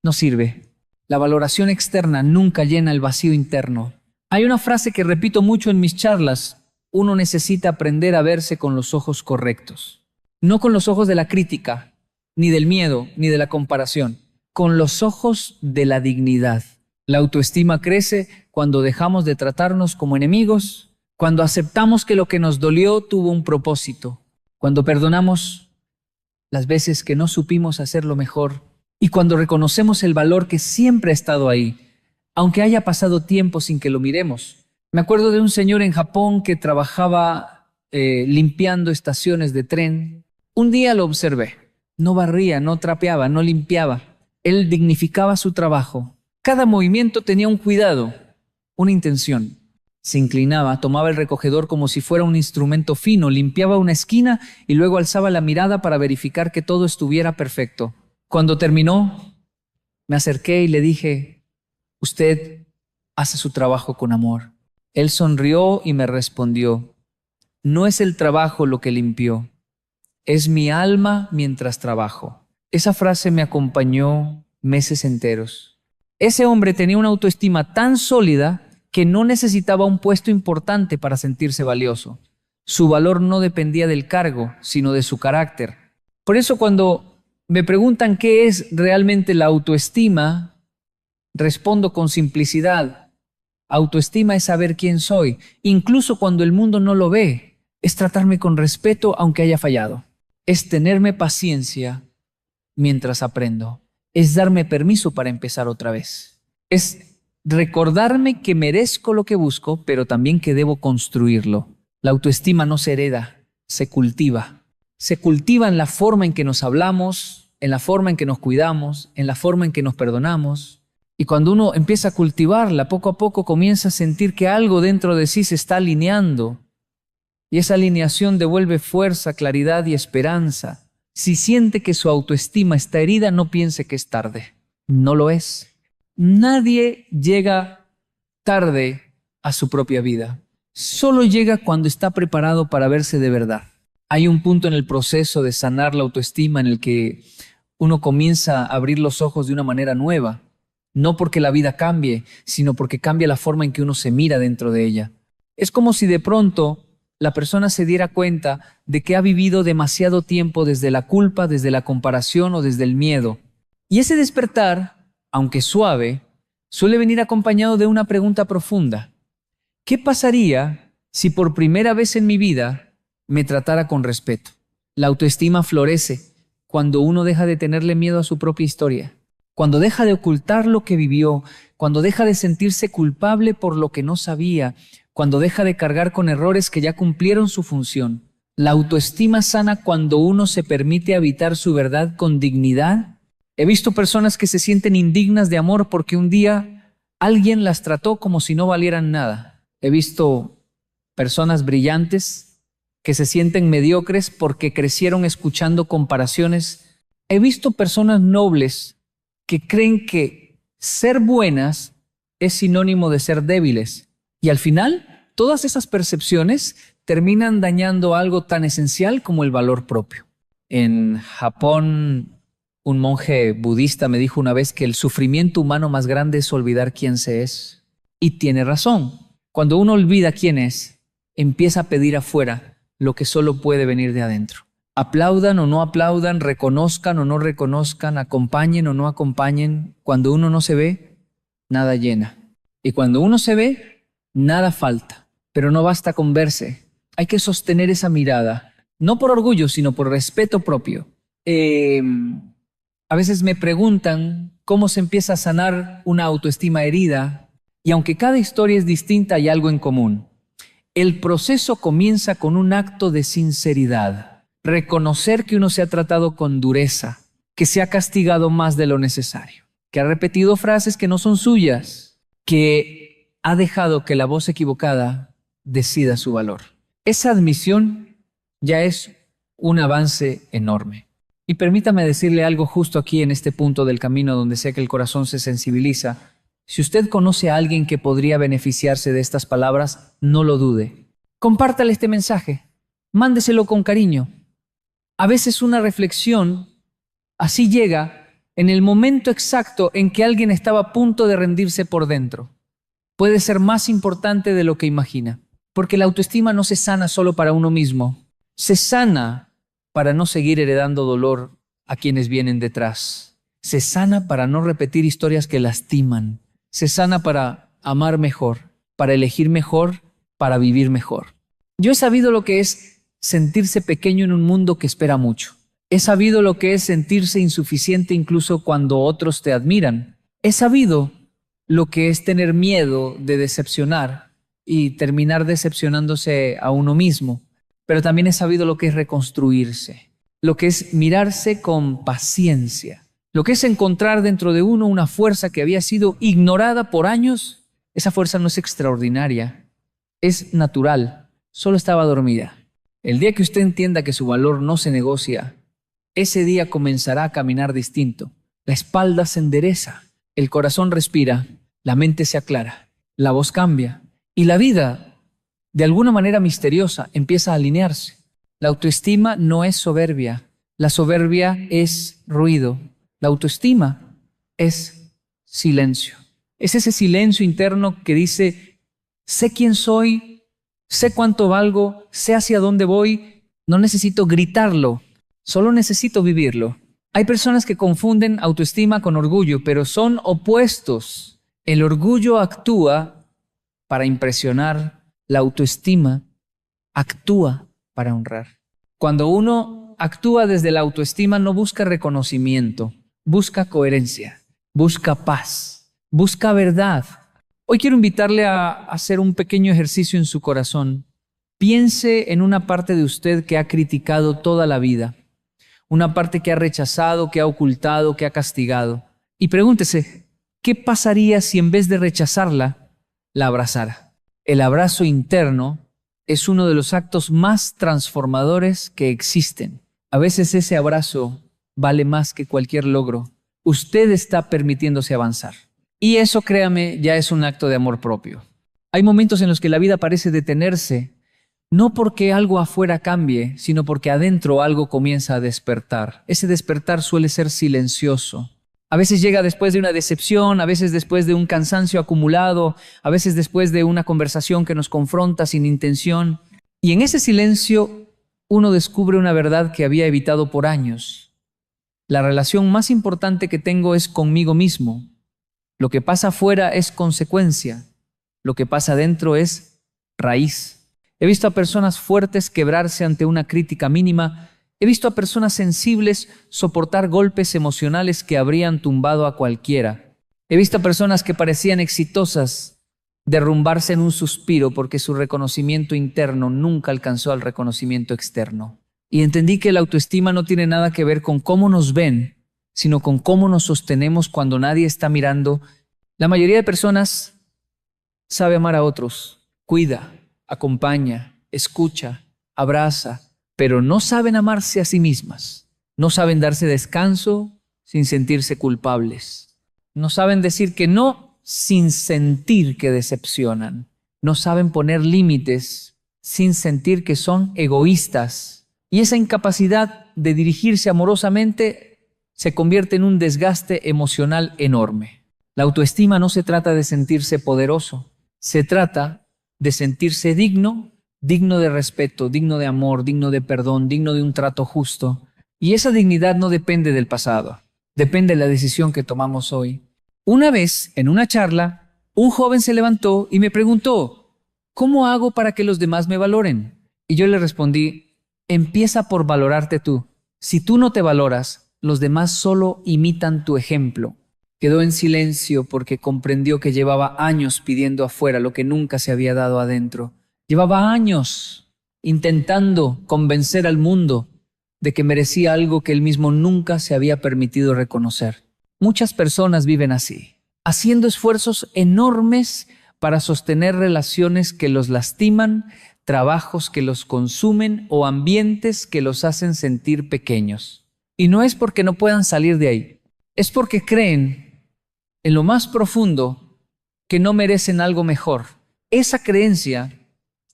[SPEAKER 1] no sirve. La valoración externa nunca llena el vacío interno. Hay una frase que repito mucho en mis charlas: uno necesita aprender a verse con los ojos correctos. No con los ojos de la crítica, ni del miedo, ni de la comparación. Con los ojos de la dignidad. La autoestima crece cuando dejamos de tratarnos como enemigos, cuando aceptamos que lo que nos dolió tuvo un propósito, cuando perdonamos las veces que no supimos hacerlo mejor y cuando reconocemos el valor que siempre ha estado ahí, aunque haya pasado tiempo sin que lo miremos. Me acuerdo de un señor en Japón que trabajaba limpiando estaciones de tren. Un día lo observé. No barría, no trapeaba, no limpiaba. Él dignificaba su trabajo. Cada movimiento tenía un cuidado, una intención. Se inclinaba, tomaba el recogedor como si fuera un instrumento fino, limpiaba una esquina y luego alzaba la mirada para verificar que todo estuviera perfecto. Cuando terminó, me acerqué y le dije: usted hace su trabajo con amor. Él sonrió y me respondió: no es el trabajo lo que limpió, es mi alma mientras trabajo. Esa frase me acompañó meses enteros. Ese hombre tenía una autoestima tan sólida que no necesitaba un puesto importante para sentirse valioso. Su valor no dependía del cargo, sino de su carácter. Por eso cuando me preguntan qué es realmente la autoestima, respondo con simplicidad: autoestima es saber quién soy, incluso cuando el mundo no lo ve. Es tratarme con respeto aunque haya fallado. Es tenerme paciencia mientras aprendo. Es darme permiso para empezar otra vez. Es recordarme que merezco lo que busco, pero también que debo construirlo. La autoestima no se hereda, se cultiva. Se cultiva en la forma en que nos hablamos, en la forma en que nos cuidamos, en la forma en que nos perdonamos. Y cuando uno empieza a cultivarla, poco a poco comienza a sentir que algo dentro de sí se está alineando Y esa alineación devuelve fuerza, claridad y esperanza. Si siente que su autoestima está herida, no piense que es tarde. No lo es. Nadie llega tarde a su propia vida. Solo llega cuando está preparado para verse de verdad. Hay un punto en el proceso de sanar la autoestima en el que uno comienza a abrir los ojos de una manera nueva. No porque la vida cambie, sino porque cambia la forma en que uno se mira dentro de ella. Es como si de pronto la persona se diera cuenta de que ha vivido demasiado tiempo desde la culpa, desde la comparación o desde el miedo. Y ese despertar, aunque suave, suele venir acompañado de una pregunta profunda. ¿Qué pasaría si por primera vez en mi vida me tratara con respeto? La autoestima florece cuando uno deja de tenerle miedo a su propia historia, cuando deja de ocultar lo que vivió, cuando deja de sentirse culpable por lo que no sabía, cuando deja de cargar con errores que ya cumplieron su función. La autoestima sana cuando uno se permite habitar su verdad con dignidad. He visto personas que se sienten indignas de amor porque un día alguien las trató como si no valieran nada. He visto personas brillantes que se sienten mediocres porque crecieron escuchando comparaciones. He visto personas nobles que creen que ser buenas es sinónimo de ser débiles. Y al final, todas esas percepciones terminan dañando algo tan esencial como el valor propio. En Japón, un monje budista me dijo una vez que el sufrimiento humano más grande es olvidar quién se es. Y tiene razón. Cuando uno olvida quién es, empieza a pedir afuera lo que solo puede venir de adentro. Aplaudan o no aplaudan, reconozcan o no reconozcan, acompañen o no acompañen. Cuando uno no se ve, nada llena. Y cuando uno se ve, nada falta. Pero no basta con verse. Hay que sostener esa mirada, no por orgullo, sino por respeto propio. A veces me preguntan cómo se empieza a sanar una autoestima herida, y aunque cada historia es distinta, hay algo en común. El proceso comienza con un acto de sinceridad. Reconocer que uno se ha tratado con dureza, que se ha castigado más de lo necesario, que ha repetido frases que no son suyas, que ha dejado que la voz equivocada decida su valor. Esa admisión ya es un avance enorme. Y permítame decirle algo justo aquí en este punto del camino donde sé que el corazón se sensibiliza. Si usted conoce a alguien que podría beneficiarse de estas palabras, no lo dude. Compártale este mensaje. Mándeselo con cariño. A veces una reflexión así llega en el momento exacto en que alguien estaba a punto de rendirse por dentro. Puede ser más importante de lo que imagina, porque la autoestima no se sana solo para uno mismo, se sana para no seguir heredando dolor a quienes vienen detrás, se sana para no repetir historias que lastiman, se sana para amar mejor, para elegir mejor, para vivir mejor. Yo he sabido lo que es sentirse pequeño en un mundo que espera mucho. He sabido lo que es sentirse insuficiente incluso cuando otros te admiran. He sabido lo que es tener miedo de decepcionar y terminar decepcionándose a uno mismo. Pero también he sabido lo que es reconstruirse, lo que es mirarse con paciencia, lo que es encontrar dentro de uno una fuerza que había sido ignorada por años. Esa fuerza no es extraordinaria, es natural, solo estaba dormida. El día que usted entienda que su valor no se negocia, ese día comenzará a caminar distinto. La espalda se endereza, el corazón respira, la mente se aclara, la voz cambia y la vida, de alguna manera misteriosa, empieza a alinearse. La autoestima no es soberbia, la soberbia es ruido. La autoestima es silencio. Es ese silencio interno que dice, sé quién soy, sé cuánto valgo, sé hacia dónde voy, no necesito gritarlo, solo necesito vivirlo. Hay personas que confunden autoestima con orgullo, pero son opuestos. El orgullo actúa para impresionar, la autoestima actúa para honrar. Cuando uno actúa desde la autoestima, no busca reconocimiento, busca coherencia, busca paz, busca verdad. Hoy quiero invitarle a hacer un pequeño ejercicio en su corazón. Piense en una parte de usted que ha criticado toda la vida, una parte que ha rechazado, que ha ocultado, que ha castigado. Y pregúntese, ¿qué pasaría si en vez de rechazarla, la abrazara? El abrazo interno es uno de los actos más transformadores que existen. A veces ese abrazo vale más que cualquier logro. Usted está permitiéndose avanzar. Y eso, créame, ya es un acto de amor propio. Hay momentos en los que la vida parece detenerse, no porque algo afuera cambie, sino porque adentro algo comienza a despertar. Ese despertar suele ser silencioso. A veces llega después de una decepción, a veces después de un cansancio acumulado, a veces después de una conversación que nos confronta sin intención. Y en ese silencio uno descubre una verdad que había evitado por años. La relación más importante que tengo es conmigo mismo. Lo que pasa afuera es consecuencia. Lo que pasa adentro es raíz. He visto a personas fuertes quebrarse ante una crítica mínima. He visto a personas sensibles soportar golpes emocionales que habrían tumbado a cualquiera. He visto a personas que parecían exitosas derrumbarse en un suspiro porque su reconocimiento interno nunca alcanzó al reconocimiento externo. Y entendí que la autoestima no tiene nada que ver con cómo nos ven, sino con cómo nos sostenemos cuando nadie está mirando. La mayoría de personas sabe amar a otros, cuida, acompaña, escucha, abraza, pero no saben amarse a sí mismas. No saben darse descanso sin sentirse culpables. No saben decir que no sin sentir que decepcionan. No saben poner límites sin sentir que son egoístas. Y esa incapacidad de dirigirse amorosamente se convierte en un desgaste emocional enorme. La autoestima no se trata de sentirse poderoso. Se trata de sentirse digno de respeto, digno de amor, digno de perdón, digno de un trato justo. Y esa dignidad no depende del pasado, depende de la decisión que tomamos hoy. Una vez, en una charla, un joven se levantó y me preguntó, ¿cómo hago para que los demás me valoren? Y yo le respondí, empieza por valorarte tú. Si tú no te valoras, los demás solo imitan tu ejemplo. Quedó en silencio porque comprendió que llevaba años pidiendo afuera lo que nunca se había dado adentro. Llevaba años intentando convencer al mundo de que merecía algo que él mismo nunca se había permitido reconocer. Muchas personas viven así, haciendo esfuerzos enormes para sostener relaciones que los lastiman, trabajos que los consumen o ambientes que los hacen sentir pequeños. Y no es porque no puedan salir de ahí, es porque creen en lo más profundo que no merecen algo mejor. Esa creencia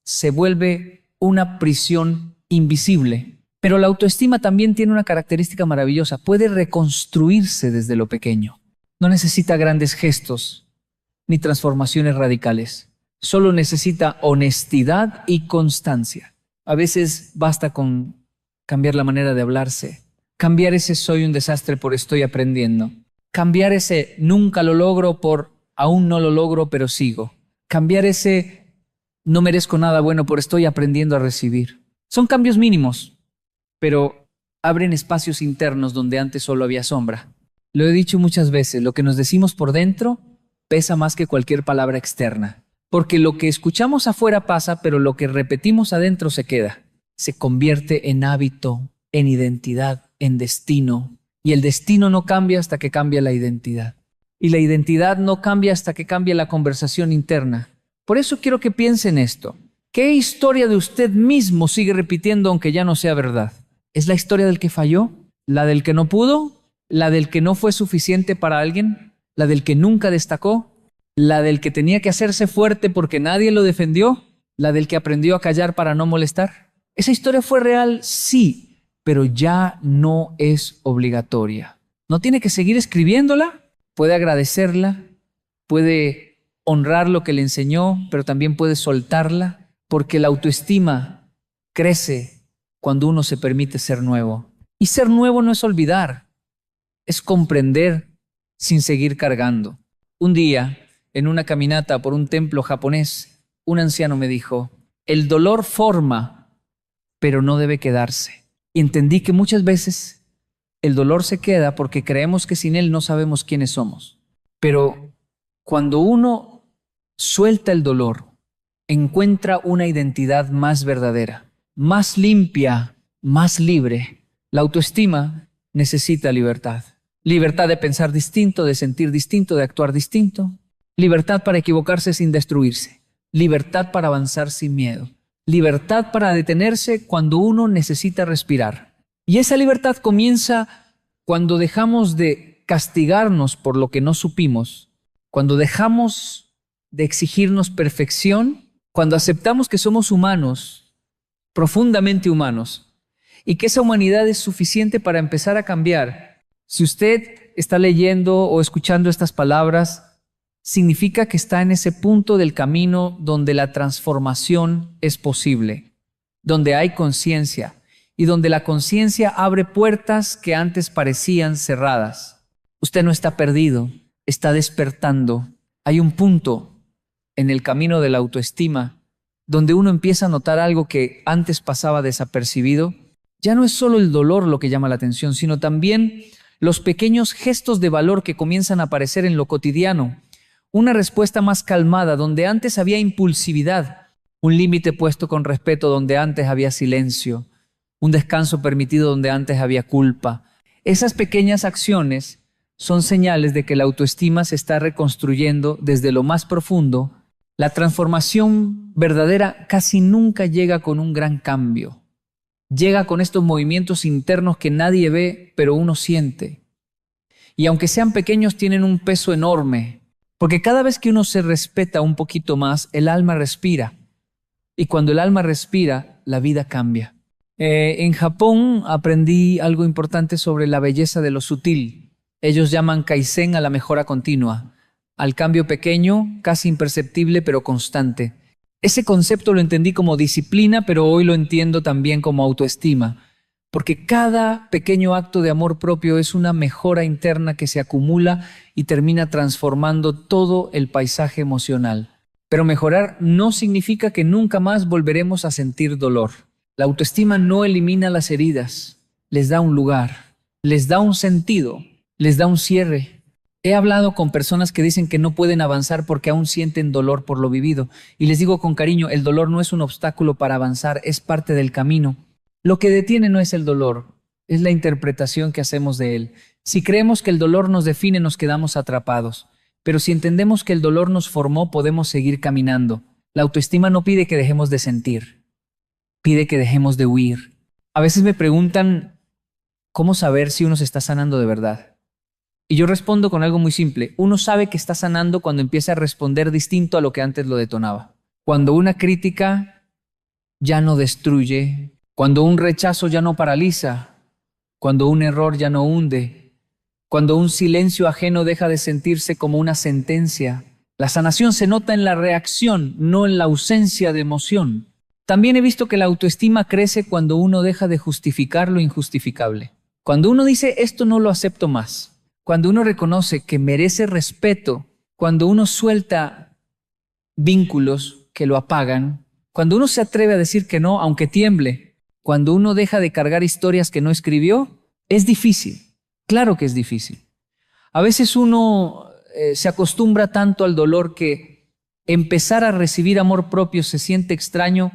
[SPEAKER 1] se vuelve una prisión invisible. Pero la autoestima también tiene una característica maravillosa. Puede reconstruirse desde lo pequeño. No necesita grandes gestos ni transformaciones radicales. Solo necesita honestidad y constancia. A veces basta con cambiar la manera de hablarse. Cambiar ese soy un desastre por estoy aprendiendo. Cambiar ese nunca lo logro por aún no lo logro pero sigo. Cambiar ese no merezco nada bueno por estoy aprendiendo a recibir. Son cambios mínimos, pero abren espacios internos donde antes solo había sombra. Lo he dicho muchas veces, lo que nos decimos por dentro pesa más que cualquier palabra externa. Porque lo que escuchamos afuera pasa, pero lo que repetimos adentro se queda. Se convierte en hábito, en identidad, en destino. Y el destino no cambia hasta que cambia la identidad. Y la identidad no cambia hasta que cambia la conversación interna. Por eso quiero que piense en esto. ¿Qué historia de usted mismo sigue repitiendo aunque ya no sea verdad? ¿Es la historia del que falló? ¿La del que no pudo? ¿La del que no fue suficiente para alguien? ¿La del que nunca destacó? ¿La del que tenía que hacerse fuerte porque nadie lo defendió? ¿La del que aprendió a callar para no molestar? Esa historia fue real, sí, pero ya no es obligatoria. No tiene que seguir escribiéndola, puede agradecerla, puede honrar lo que le enseñó, pero también puede soltarla, porque la autoestima crece cuando uno se permite ser nuevo. Y ser nuevo no es olvidar, es comprender sin seguir cargando. Un día, en una caminata por un templo japonés, un anciano me dijo, el dolor forma, pero no debe quedarse. Y entendí que muchas veces el dolor se queda porque creemos que sin él no sabemos quiénes somos. Pero cuando uno suelta el dolor, encuentra una identidad más verdadera, más limpia, más libre. La autoestima necesita libertad. Libertad de pensar distinto, de sentir distinto, de actuar distinto. Libertad para equivocarse sin destruirse. Libertad para avanzar sin miedo. libertad para detenerse cuando uno necesita respirar. Y esa libertad comienza cuando dejamos de castigarnos por lo que no supimos, cuando dejamos de exigirnos perfección, cuando aceptamos que somos humanos, profundamente humanos, y que esa humanidad es suficiente para empezar a cambiar. Si usted está leyendo o escuchando estas palabras, significa que está en ese punto del camino donde la transformación es posible, donde hay conciencia y donde la conciencia abre puertas que antes parecían cerradas. Usted no está perdido, está despertando. Hay un punto en el camino de la autoestima donde uno empieza a notar algo que antes pasaba desapercibido. Ya no es solo el dolor lo que llama la atención, sino también los pequeños gestos de valor que comienzan a aparecer en lo cotidiano. Una respuesta más calmada donde antes había impulsividad, un límite puesto con respeto donde antes había silencio, un descanso permitido donde antes había culpa. Esas pequeñas acciones son señales de que la autoestima se está reconstruyendo desde lo más profundo. La transformación verdadera casi nunca llega con un gran cambio. Llega con estos movimientos internos que nadie ve, pero uno siente. Y aunque sean pequeños, tienen un peso enorme. Porque cada vez que uno se respeta un poquito más, el alma respira. Y cuando el alma respira, la vida cambia. En Japón aprendí algo importante sobre la belleza de lo sutil. Ellos llaman kaizen a la mejora continua, al cambio pequeño, casi imperceptible, pero constante. Ese concepto lo entendí como disciplina, pero hoy lo entiendo también como autoestima. Porque cada pequeño acto de amor propio es una mejora interna que se acumula y termina transformando todo el paisaje emocional. Pero mejorar no significa que nunca más volveremos a sentir dolor. La autoestima no elimina las heridas, les da un lugar, les da un sentido, les da un cierre. He hablado con personas que dicen que no pueden avanzar porque aún sienten dolor por lo vivido. Y les digo con cariño, el dolor no es un obstáculo para avanzar, es parte del camino. Lo que detiene no es el dolor, es la interpretación que hacemos de él. Si creemos que el dolor nos define, nos quedamos atrapados. Pero si entendemos que el dolor nos formó, podemos seguir caminando. La autoestima no pide que dejemos de sentir, pide que dejemos de huir. A veces me preguntan, ¿cómo saber si uno se está sanando de verdad? Y yo respondo con algo muy simple. Uno sabe que está sanando cuando empieza a responder distinto a lo que antes lo detonaba. Cuando una crítica ya no destruye, cuando un rechazo ya no paraliza, cuando un error ya no hunde, cuando un silencio ajeno deja de sentirse como una sentencia. La sanación se nota en la reacción, no en la ausencia de emoción. También he visto que la autoestima crece cuando uno deja de justificar lo injustificable. Cuando uno dice, esto no lo acepto más. Cuando uno reconoce que merece respeto. Cuando uno suelta vínculos que lo apagan. Cuando uno se atreve a decir que no, aunque tiemble. Cuando uno deja de cargar historias que no escribió, es difícil. Claro que es difícil. A veces uno se acostumbra tanto al dolor que empezar a recibir amor propio se siente extraño,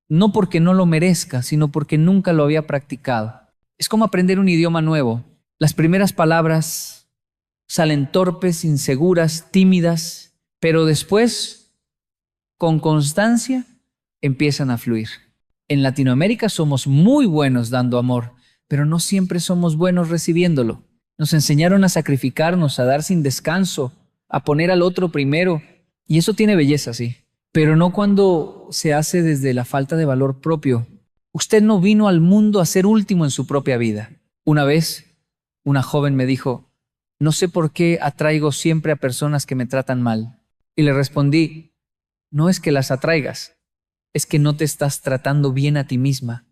[SPEAKER 1] no porque no lo merezca, sino porque nunca lo había practicado. Es como aprender un idioma nuevo. Las primeras palabras salen torpes, inseguras, tímidas, pero después, con constancia, empiezan a fluir. En Latinoamérica somos muy buenos dando amor, pero no siempre somos buenos recibiéndolo. Nos enseñaron a sacrificarnos, a dar sin descanso, a poner al otro primero. Y eso tiene belleza, sí, pero no cuando se hace desde la falta de valor propio. Usted no vino al mundo a ser último en su propia vida. Una vez, una joven me dijo, no sé por qué atraigo siempre a personas que me tratan mal. Y le respondí, no es que las atraigas, es que no te estás tratando bien a ti misma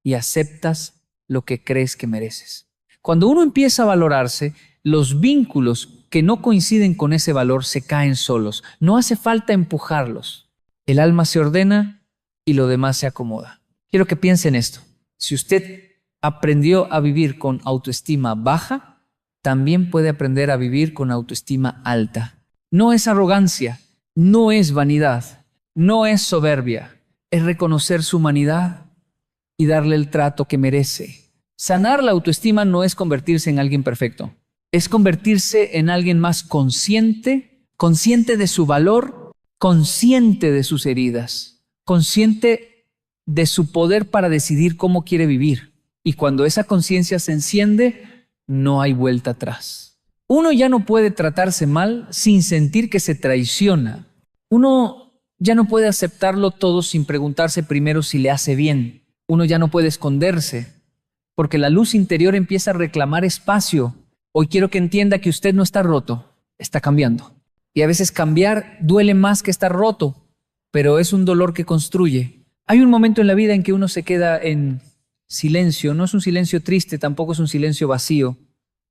[SPEAKER 1] y aceptas lo que crees que mereces. Cuando uno empieza a valorarse, los vínculos que no coinciden con ese valor se caen solos. No hace falta empujarlos. El alma se ordena y lo demás se acomoda. Quiero que piense en esto. Si usted aprendió a vivir con autoestima baja, también puede aprender a vivir con autoestima alta. No es arrogancia, no es vanidad, no es soberbia. Es reconocer su humanidad y darle el trato que merece. Sanar la autoestima no es convertirse en alguien perfecto. Es convertirse en alguien más consciente, consciente de su valor, consciente de sus heridas, consciente de su poder para decidir cómo quiere vivir. Y cuando esa conciencia se enciende, no hay vuelta atrás. Uno ya no puede tratarse mal sin sentir que se traiciona. Uno ya no puede aceptarlo todo sin preguntarse primero si le hace bien. Uno ya no puede esconderse, porque la luz interior empieza a reclamar espacio. Hoy quiero que entienda que usted no está roto, está cambiando. Y a veces cambiar duele más que estar roto, pero es un dolor que construye. Hay un momento en la vida en que uno se queda en silencio. No es un silencio triste, tampoco es un silencio vacío.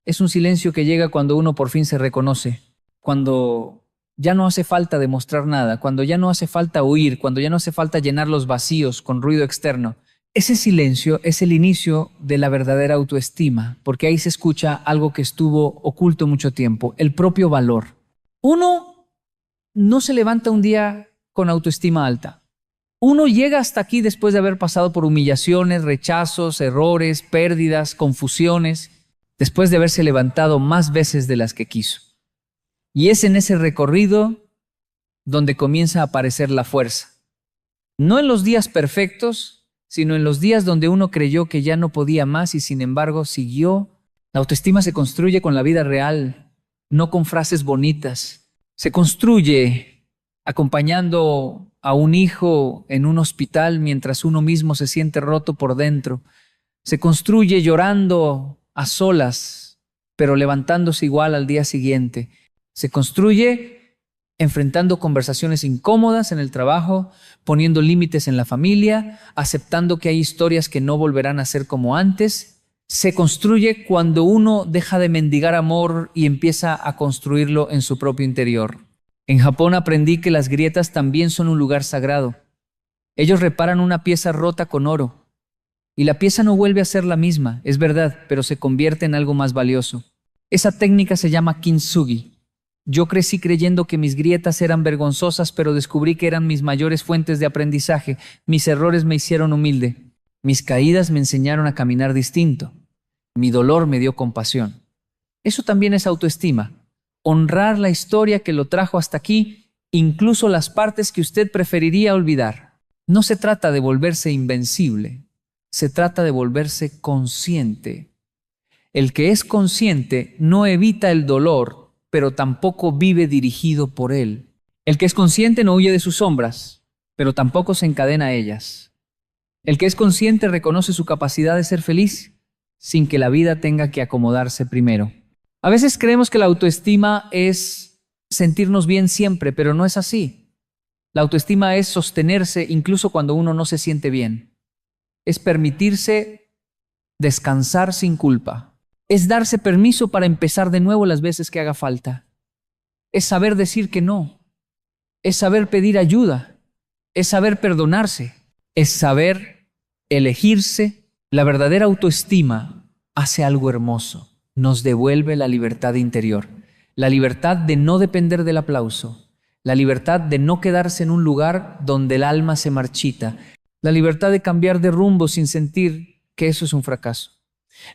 [SPEAKER 1] Es un silencio que llega cuando uno por fin se reconoce, cuando ya no hace falta demostrar nada, cuando ya no hace falta huir, cuando ya no hace falta llenar los vacíos con ruido externo. Ese silencio es el inicio de la verdadera autoestima, porque ahí se escucha algo que estuvo oculto mucho tiempo, el propio valor. Uno no se levanta un día con autoestima alta. Uno llega hasta aquí después de haber pasado por humillaciones, rechazos, errores, pérdidas, confusiones, después de haberse levantado más veces de las que quiso. Y es en ese recorrido donde comienza a aparecer la fuerza. No en los días perfectos, sino en los días donde uno creyó que ya no podía más y sin embargo siguió. La autoestima se construye con la vida real, no con frases bonitas. Se construye acompañando a un hijo en un hospital mientras uno mismo se siente roto por dentro. Se construye llorando a solas, pero levantándose igual al día siguiente. Se construye enfrentando conversaciones incómodas en el trabajo, poniendo límites en la familia, aceptando que hay historias que no volverán a ser como antes. Se construye cuando uno deja de mendigar amor y empieza a construirlo en su propio interior. En Japón aprendí que las grietas también son un lugar sagrado. Ellos reparan una pieza rota con oro y la pieza no vuelve a ser la misma, es verdad, pero se convierte en algo más valioso. Esa técnica se llama kintsugi. Yo crecí creyendo que mis grietas eran vergonzosas, pero descubrí que eran mis mayores fuentes de aprendizaje. Mis errores me hicieron humilde. Mis caídas me enseñaron a caminar distinto. Mi dolor me dio compasión. Eso también es autoestima. Honrar la historia que lo trajo hasta aquí, incluso las partes que usted preferiría olvidar. No se trata de volverse invencible, se trata de volverse consciente. El que es consciente no evita el dolor, pero tampoco vive dirigido por él. El que es consciente no huye de sus sombras, pero tampoco se encadena a ellas. El que es consciente reconoce su capacidad de ser feliz sin que la vida tenga que acomodarse primero. A veces creemos que la autoestima es sentirnos bien siempre, pero no es así. La autoestima es sostenerse incluso cuando uno no se siente bien. Es permitirse descansar sin culpa. Es darse permiso para empezar de nuevo las veces que haga falta. Es saber decir que no. Es saber pedir ayuda. Es saber perdonarse. Es saber elegirse. La verdadera autoestima hace algo hermoso. Nos devuelve la libertad interior. La libertad de no depender del aplauso. La libertad de no quedarse en un lugar donde el alma se marchita. La libertad de cambiar de rumbo sin sentir que eso es un fracaso.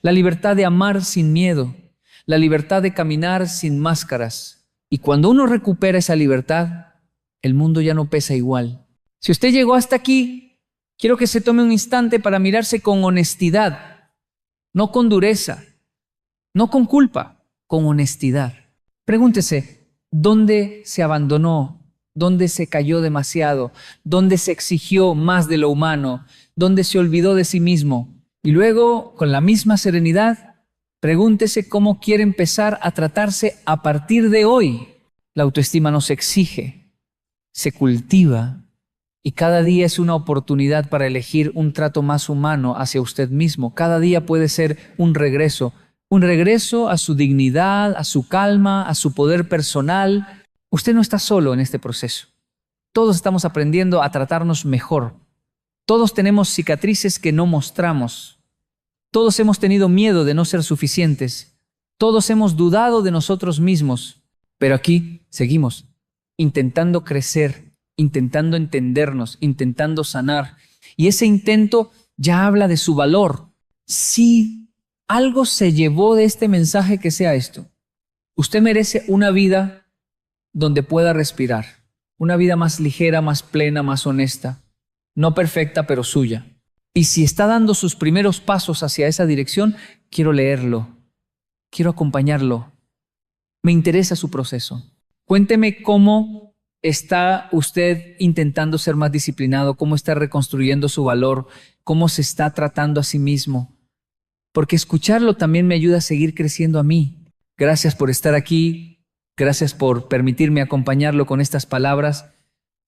[SPEAKER 1] La libertad de amar sin miedo, la libertad de caminar sin máscaras. Y cuando uno recupera esa libertad, el mundo ya no pesa igual. Si usted llegó hasta aquí, quiero que se tome un instante para mirarse con honestidad, no con dureza, no con culpa, con honestidad. Pregúntese, ¿dónde se abandonó? ¿Dónde se cayó demasiado? ¿Dónde se exigió más de lo humano? ¿Dónde se olvidó de sí mismo? Y luego, con la misma serenidad, pregúntese cómo quiere empezar a tratarse a partir de hoy. La autoestima no se exige, se cultiva y cada día es una oportunidad para elegir un trato más humano hacia usted mismo. Cada día puede ser un regreso a su dignidad, a su calma, a su poder personal. Usted no está solo en este proceso. Todos estamos aprendiendo a tratarnos mejor. Todos tenemos cicatrices que no mostramos. Todos hemos tenido miedo de no ser suficientes. Todos hemos dudado de nosotros mismos. Pero aquí seguimos, intentando crecer, intentando entendernos, intentando sanar. Y ese intento ya habla de su valor. Si algo se llevó de este mensaje, que sea esto. Usted merece una vida donde pueda respirar. Una vida más ligera, más plena, más honesta. no perfecta, pero suya. Y si está dando sus primeros pasos hacia esa dirección, quiero leerlo, quiero acompañarlo. Me interesa su proceso. Cuénteme cómo está usted intentando ser más disciplinado, cómo está reconstruyendo su valor, cómo se está tratando a sí mismo. Porque escucharlo también me ayuda a seguir creciendo a mí. Gracias por estar aquí, gracias por permitirme acompañarlo con estas palabras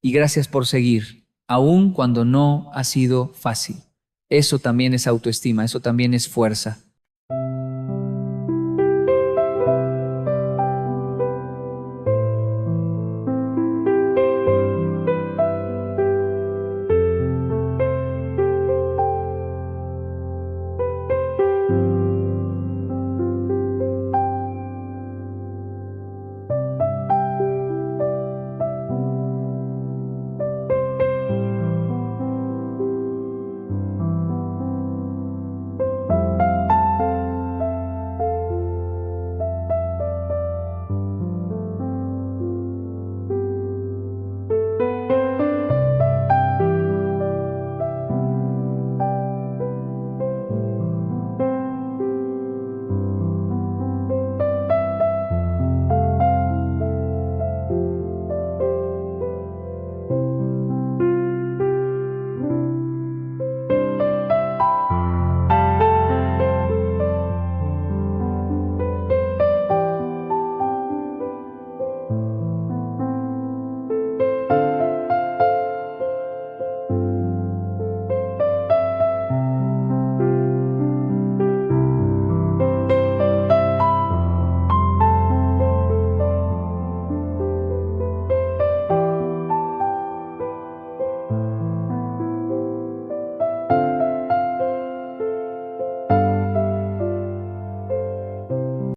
[SPEAKER 1] y gracias por seguir, aun cuando no ha sido fácil. Eso también es autoestima, eso también es fuerza.